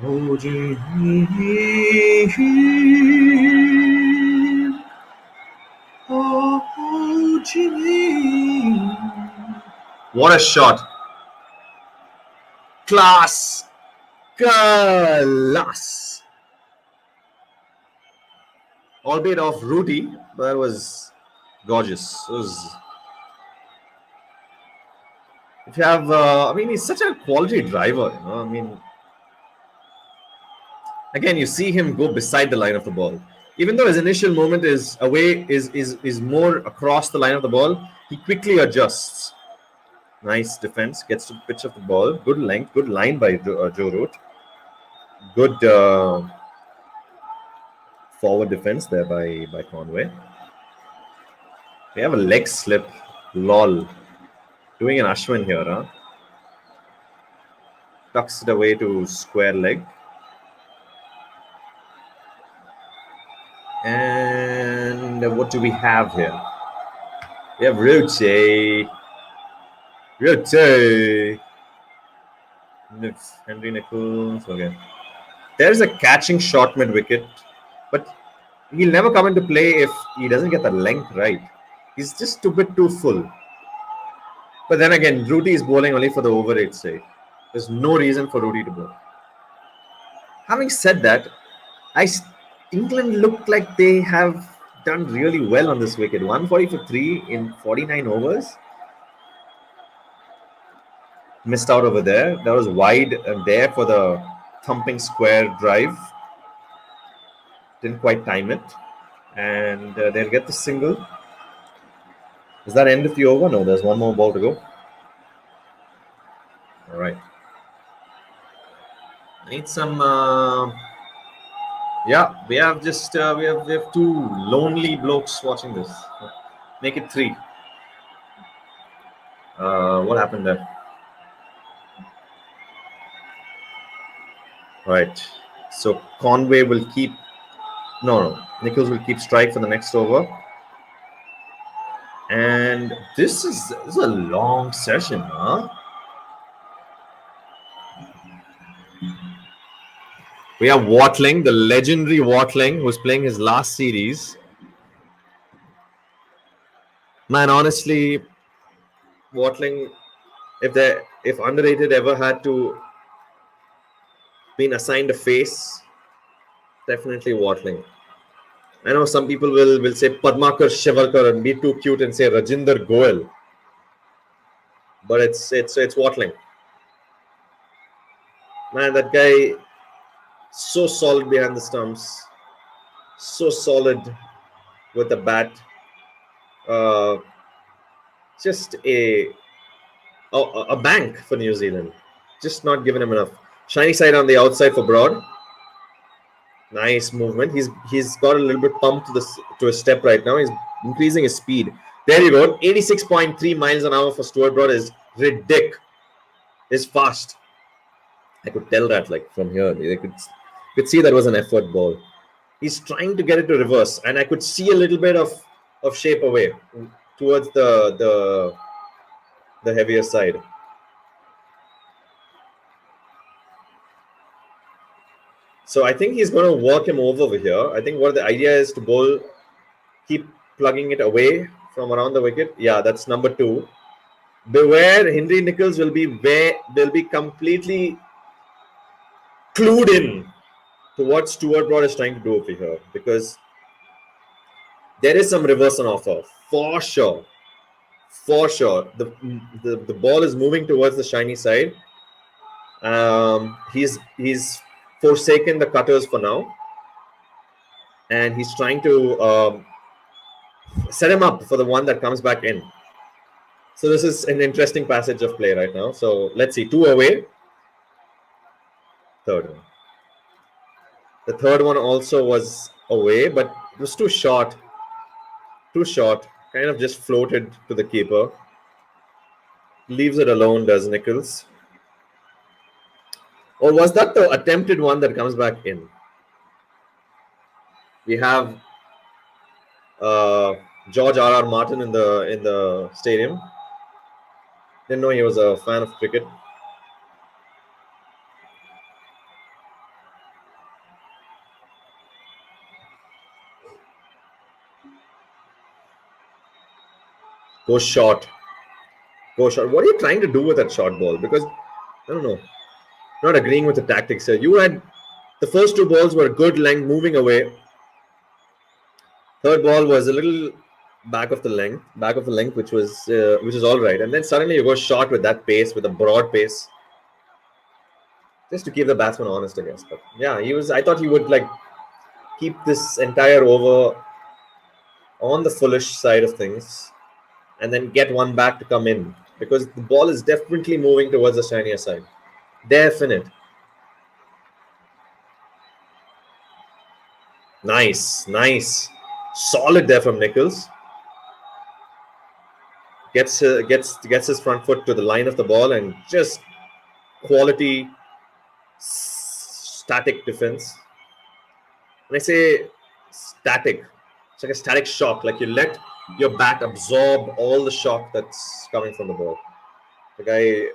[SPEAKER 2] Oh, Jimmy. Oh, Jimmy. What a shot. Class. albeit off Rudy, but that was gorgeous. It was. If you have, I mean, he's such a quality driver. I mean, again, you see him go beside the line of the ball. Even though his initial movement is away, is more across the line of the ball, he quickly adjusts. Nice defense, gets to the pitch of the ball. Good length, good line by Joe Root. Good forward defense there by Conway. We have a leg slip. Lol. Doing an Ashwin here, huh? Tucks it away to square leg. And what do we have here? We have Roche. Henry Nichols. Okay. There's a catching shot mid-wicket. But he'll never come into play if he doesn't get the length right. He's just a bit too full. But then again, Rudy is bowling only for the over 8 sake. There's no reason for Rudy to bowl. Having said that, England look like they have done really well on this wicket. 140 for 3 in 49 overs. Missed out over there. That was wide and there for the thumping square drive. Didn't quite time it. And they'll get the single. Is that end of the over? No, there's one more ball to go. All right. Need some. Yeah, we have just we have two lonely blokes watching this. Make it 3. What happened there? All right. So Conway will keep. No. Nichols will keep strike for the next over. And this is a long session, huh? We have Watling, the legendary Watling, who's playing his last series. Man, honestly, Watling, if underrated ever had to been assigned a face, definitely Watling. I know some people will say Padmakar Shivalkar and be too cute and say Rajinder Goel. But it's Watling. Man, that guy, so solid behind the stumps. So solid with the bat. Just a bank for New Zealand. Just not giving him enough. Shiny side on the outside for Broad. Nice movement. He's got a little bit pumped to his step right now. He's increasing his speed. There you go. 86.3 miles an hour for Stuart Broad is ridiculous. Is fast. I could tell that from here. They could see that was an effort ball. He's trying to get it to reverse, and I could see a little bit of shape away towards the heavier side. So I think he's going to walk him over here. I think what the idea is to bowl, keep plugging it away from around the wicket. Yeah, that's number 2. Beware, Henry Nichols will be completely clued in to what Stuart Broad is trying to do over here, because there is some reverse on offer for sure. For sure, the ball is moving towards the shiny side. He's forsaken the cutters for now, and he's trying to set him up for the one that comes back in. So this is an interesting passage of play right now. So let's see, 2 away. Third one. The third one also was away, but it was too short. Kind of just floated to the keeper. Leaves it alone, does Nichols. Or was that the attempted one that comes back in? We have George R.R. Martin in the stadium. Didn't know he was a fan of cricket. Go short. What are you trying to do with that short ball? Because, I don't know. Not agreeing with the tactics here. You had the first 2 balls were good length moving away. Third ball was a little back of the length, which is all right. And then suddenly you go short with that pace, with a broad pace, just to keep the batsman honest, I guess. But yeah, he was. I thought he would like keep this entire over on the foolish side of things, and then get one back to come in, because the ball is definitely moving towards the shinier side. Definite. Nice. Solid there from Nichols. Gets his front foot to the line of the ball and just quality static defense. When I say static, it's like a static shock. Like you let your bat absorb all the shock that's coming from the ball. The guy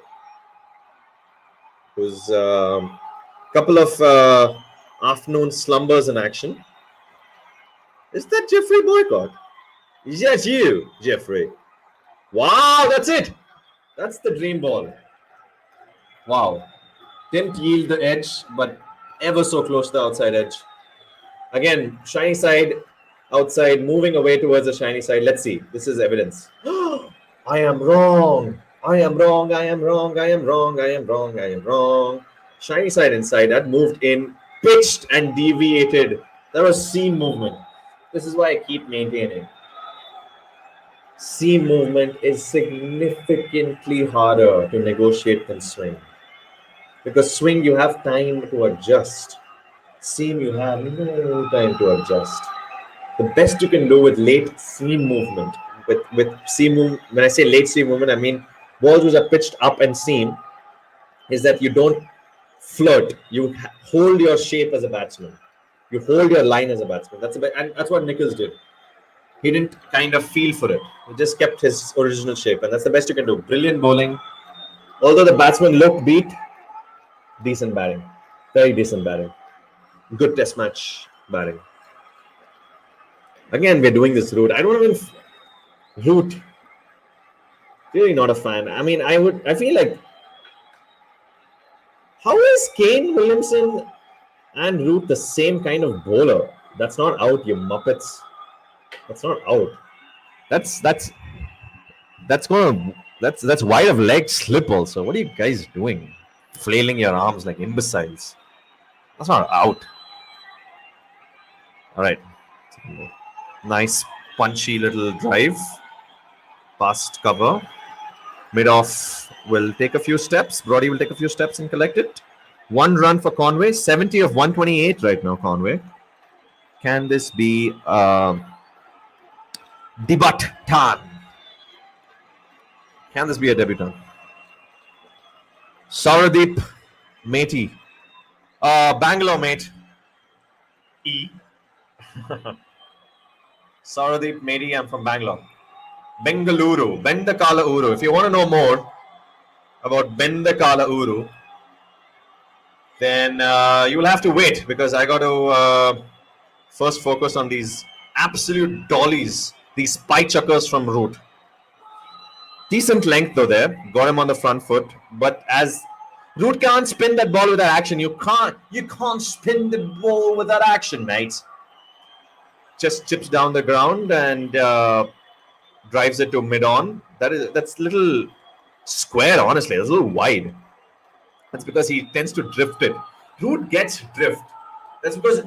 [SPEAKER 2] was a couple of afternoon slumbers in action. Is that Jeffrey Boycott? Yes, you, Jeffrey. Wow, that's it. That's the dream ball. Wow. Didn't yield the edge, but ever so close to the outside edge. Again, shiny side, outside, moving away towards the shiny side. Let's see. This is evidence. I am wrong. Shiny side inside. That moved in, pitched and deviated. That was seam movement. This is why I keep maintaining. Seam movement is significantly harder to negotiate than swing. Because swing, you have time to adjust. Seam, you have no time to adjust. The best you can do with late seam movement, with seam movement, when I say late seam movement, I mean balls which are pitched up and seam, is that you don't flirt. You hold your shape as a batsman. You hold your line as a batsman. And that's what Nichols did. He didn't kind of feel for it. He just kept his original shape, and that's the best you can do. Brilliant bowling. Although the batsman looked beat, decent batting. Very decent batting. Good test match batting. Again, we're doing this route. I don't even route. Really not a fan. I mean, I feel like, how is Kane Williamson and Root the same kind of bowler? That's not out, you muppets. That's not out. That's wide of leg slip also. What are you guys doing? Flailing your arms like imbeciles. That's not out. All right. Nice punchy little drive. Past cover. Mid-off will take a few steps. Brody will take a few steps and collect it. 1 run for Conway. 70 of 128 right now, Conway. Can this be debutant? Can this be a debutant? Sauradeep Matey. Bangalore, mate. E. Sauradeep Matey, I'm from Bangalore. Bengaluru, Bendakala Uru. If you want to know more about Bendakala Uru, then you will have to wait, because I got to first focus on these absolute dollies, these spike chuckers from Root. Decent length though there, got him on the front foot, but as Root can't spin that ball with that action, you can't spin the ball with that action, mates. Just chips down the ground and drives it to mid-on. That's a little square, honestly. It's a little wide. That's because he tends to drift it. Root gets drift. That's because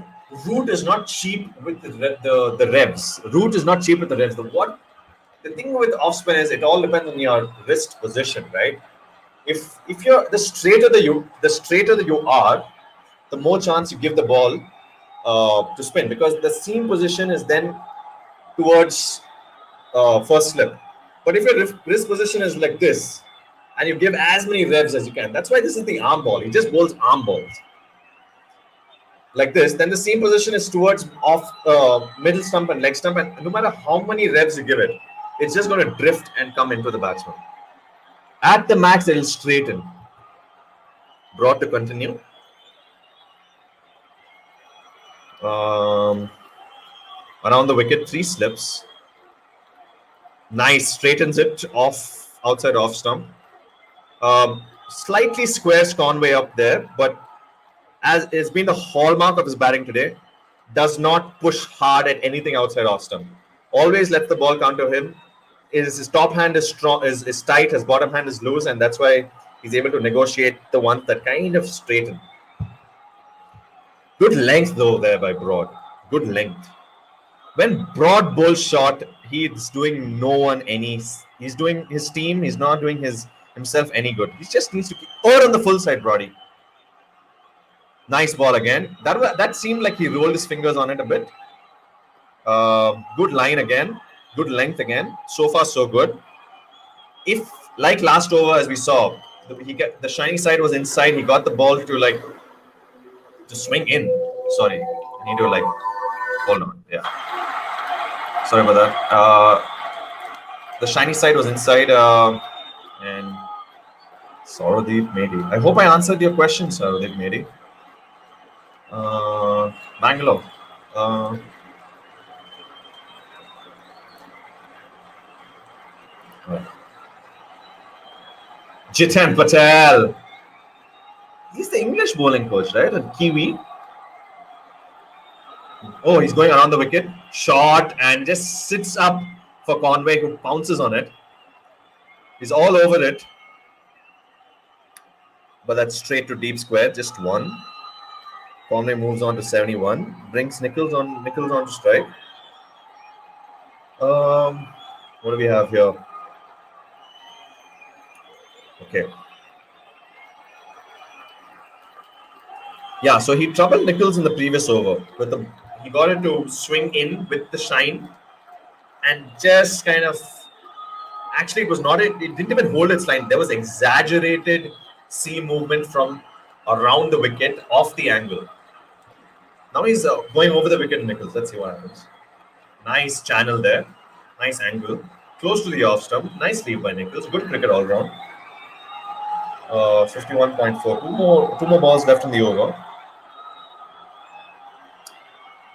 [SPEAKER 2] Root is not cheap with the revs. Root is not cheap with the revs. The thing with off spin is it all depends on your wrist position, right? If you're the straighter you are, the more chance you give the ball to spin, because the seam position is then towards first slip. But if your wrist position is like this, and you give as many revs as you can, that's why this is the arm ball. He just bowls arm balls like this. Then the seam position is towards off middle stump and leg stump, and no matter how many revs you give it, it's just going to drift and come into the batsman. At the max, it will straighten. Brought to continue. Around the wicket, 3 slips. Nice, straightens it off, outside off stump. Slightly squares Conway up there, but as it's been the hallmark of his batting today,
[SPEAKER 1] does not push hard at anything outside off stump. Always lets the ball come to him. His top hand is strong, is tight. His bottom hand is loose, and that's why he's able to negotiate the ones that kind of straighten. Good length though there by Broad. Good length. When Broad bowls short, he's doing no one any. He's doing his team. He's not doing himself any good. He just needs to keep on the full side, Brody. Nice ball again. That seemed like he rolled his fingers on it a bit. Good line again. Good length again. So far, so good. If like last over, as we saw, the shiny side was inside. He got the ball to swing in. Sorry, I need to hold on. Yeah. Sorry about that. The shiny side was inside, and Sauradeep Medi. I hope I answered your question, Sauradeep Medi. Bangalore. Jitan Patel. He's the English bowling coach, right? And Kiwi. Oh, he's going around the wicket. Shot and just sits up for Conway, who pounces on it. He's all over it. But that's straight to deep square, just one. Conway moves on to 71. Brings Nichols on to strike. What do we have here? Okay. Yeah, so he troubled Nichols in the previous over. He got it to swing in with the shine and just kind of. Actually, it didn't even hold its line. There was exaggerated seam movement from around the wicket off the angle. Now he's going over the wicket, Nichols. Let's see what happens. Nice channel there. Nice angle. Close to the off stump. Nice leave by Nichols. Good cricket all round. 51.4. Two more balls left in the over.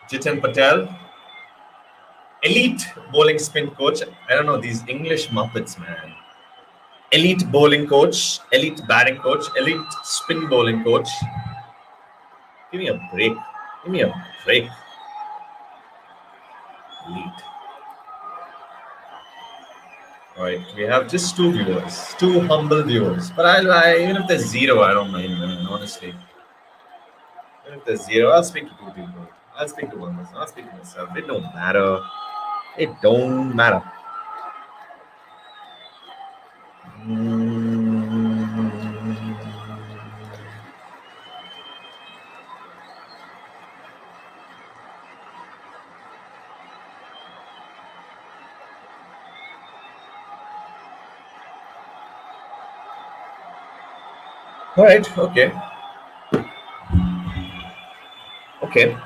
[SPEAKER 1] Jitan Patel. Elite bowling spin coach. I don't know, these English Muppets, man. Elite bowling coach. Elite batting coach. Elite spin bowling coach. Give me a break. Give me a break. Elite. All right, we have just 2 viewers, 2 humble viewers. But I even if there's 0, I don't mind, man, honestly. Even if there's 0, I'll speak to 2 people. I'll speak to one person. I'll speak to myself. It don't matter. It don't matter. All right. Okay. Okay.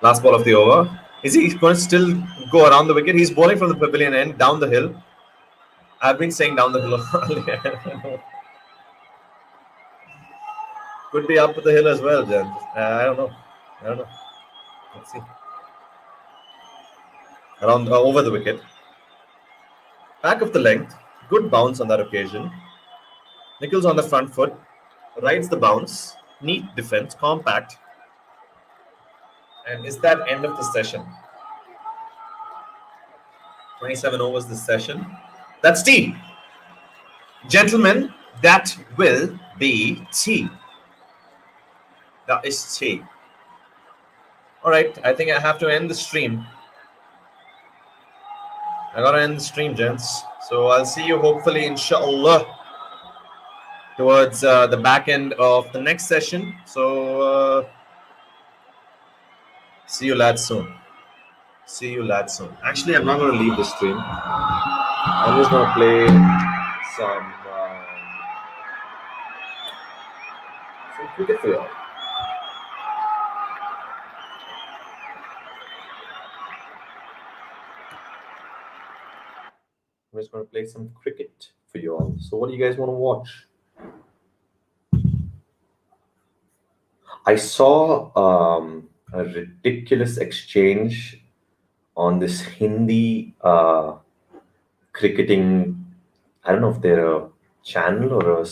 [SPEAKER 1] Last ball of the over. Is he going to still go around the wicket? He's bowling from the pavilion end, down the hill. I've been saying down the hill. Could be up the hill as well, Jen. I don't know. Let's see. Around over the wicket. Back of the length. Good bounce on that occasion. Nichols on the front foot. Rides the bounce. Neat defense. Compact. And is that end of the session? 27 overs this session. That's tea. Gentlemen, that will be tea. That is tea. All right, I think I have to end the stream. I gotta end the stream, gents. So I'll see you hopefully, inshallah, towards the back end of the next session. So see you lads soon. Actually, I'm not going to leave the stream. I'm just going to play some cricket for y'all. I'm just going to play some cricket for you all. So what do you guys want to watch? I saw a ridiculous exchange on this Hindi cricketing. I don't know if they're a channel or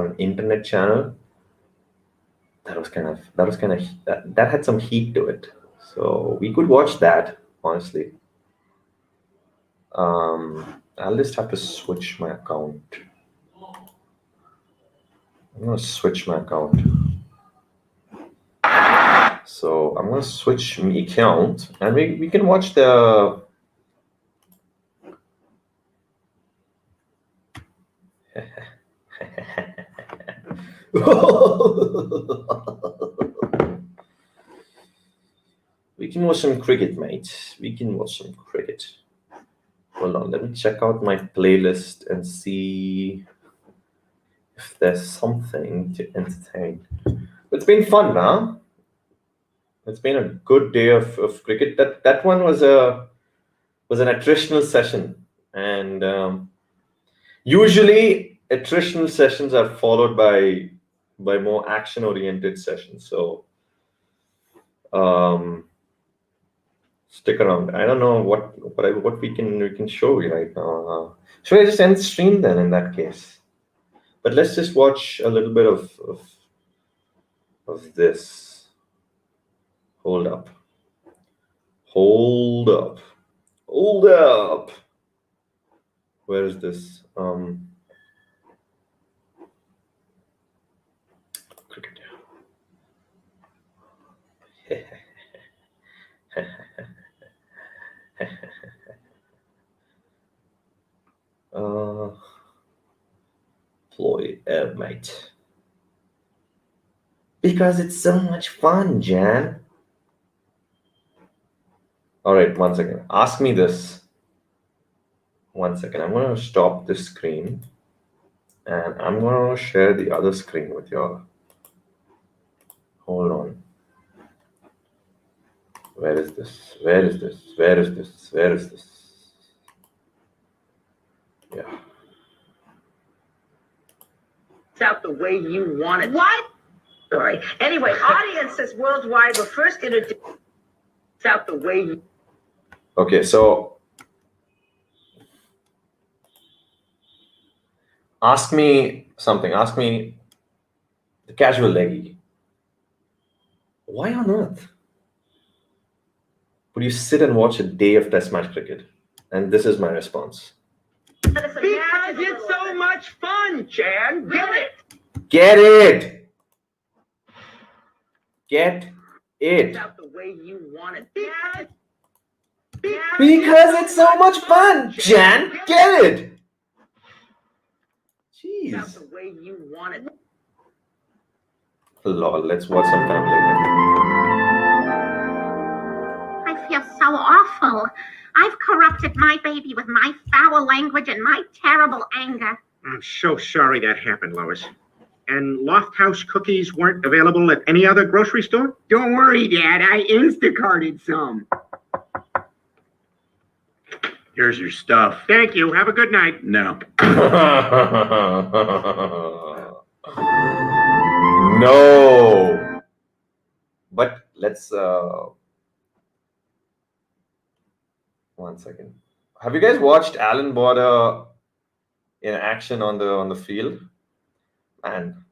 [SPEAKER 1] an internet channel. That had some heat to it. So we could watch that, honestly. I'll just have to switch my account. I'm going to switch my account. So I'm going to switch my account and we can watch the... We can watch some cricket, mate. We can watch some cricket. Hold on, let me check out my playlist and see if there's something to entertain. It's been fun, huh? It's been a good day of cricket. That one was an attritional session, and usually attritional sessions are followed by more action-oriented sessions. So stick around. I don't know what we can show you right now. Should I just end stream then in that case? But let's just watch a little bit of this. Hold up. Hold up. Hold up. Where is this? Cricket. Floyd, mate. Because it's so much fun, Jan. All right, one second. Ask me this. One second. I'm going to stop this screen and I'm going to share the other screen with you all. Hold on. Where is this? Where is this? Where is this? Where is this? Yeah.
[SPEAKER 5] It's out the way you want it. What? Sorry. Anyway, audiences worldwide were first introduced. It's out the way you.
[SPEAKER 1] Okay, so ask me something. Ask me the casual leggy. Why on earth would you sit and watch a day of Test match cricket? And this is my response.
[SPEAKER 5] Because it's so much fun, Jan. Get it?
[SPEAKER 1] Get it. Get it.
[SPEAKER 5] It's out the way you want it.
[SPEAKER 1] Because it's so much fun, Jan. Get it.
[SPEAKER 5] It's out
[SPEAKER 1] Jeez.
[SPEAKER 5] the way you want it.
[SPEAKER 1] Lol, let's watch some family.
[SPEAKER 6] I feel so awful. I've corrupted my baby with my foul language and my terrible anger.
[SPEAKER 7] I'm so sorry that happened, Lois. And Loft House cookies weren't available at any other grocery store?
[SPEAKER 8] Don't worry, Dad. I Instacarted some.
[SPEAKER 7] Here's your stuff. Thank you. Have a good night.
[SPEAKER 8] No.
[SPEAKER 1] No. But let's one second. Have you guys watched Alan Border in action on the field? Man,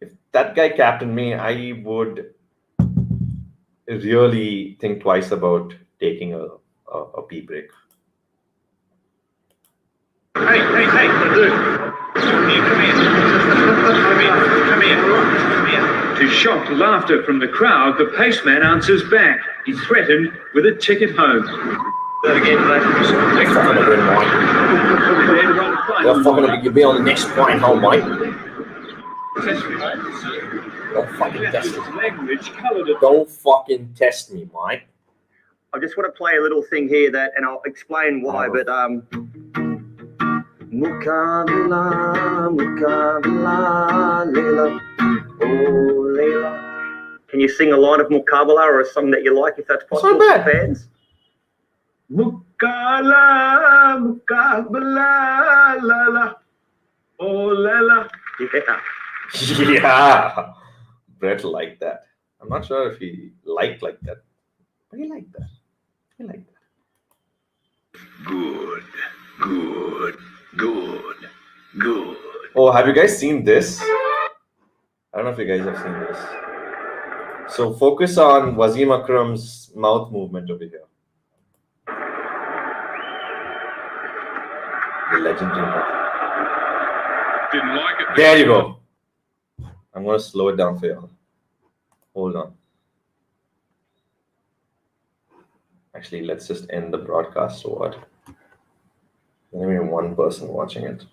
[SPEAKER 1] if that guy captained me, I would really think twice about taking a pee break.
[SPEAKER 7] Hey, dude. Come here.
[SPEAKER 9] To shocked laughter from the crowd, the paceman answers back. He's threatened with a ticket home.
[SPEAKER 1] You're fucking you'll be on the next point home, mate. Don't fucking test me. Don't fucking test me, mate.
[SPEAKER 10] I just want to play a little thing here and I'll explain why, but Mukabila, Leila, oh Leila. Can you sing a line of Mukabila or a song that you like, if that's possible for fans?
[SPEAKER 9] Mukala, Mukabala, Lala, oh Lala.
[SPEAKER 10] Yeah.
[SPEAKER 1] Yeah. Brett liked that. I'm not sure if he liked like that. But he liked that. He liked that.
[SPEAKER 9] Good. Oh,
[SPEAKER 1] have you guys seen this? I don't know if you guys have seen this. So focus on Wasim Akram's mouth movement over here. The legendary.
[SPEAKER 9] Didn't like it.
[SPEAKER 1] There you go. I'm going to slow it down for you. Hold on. Actually, let's just end the broadcast. So what? There's only one person watching it.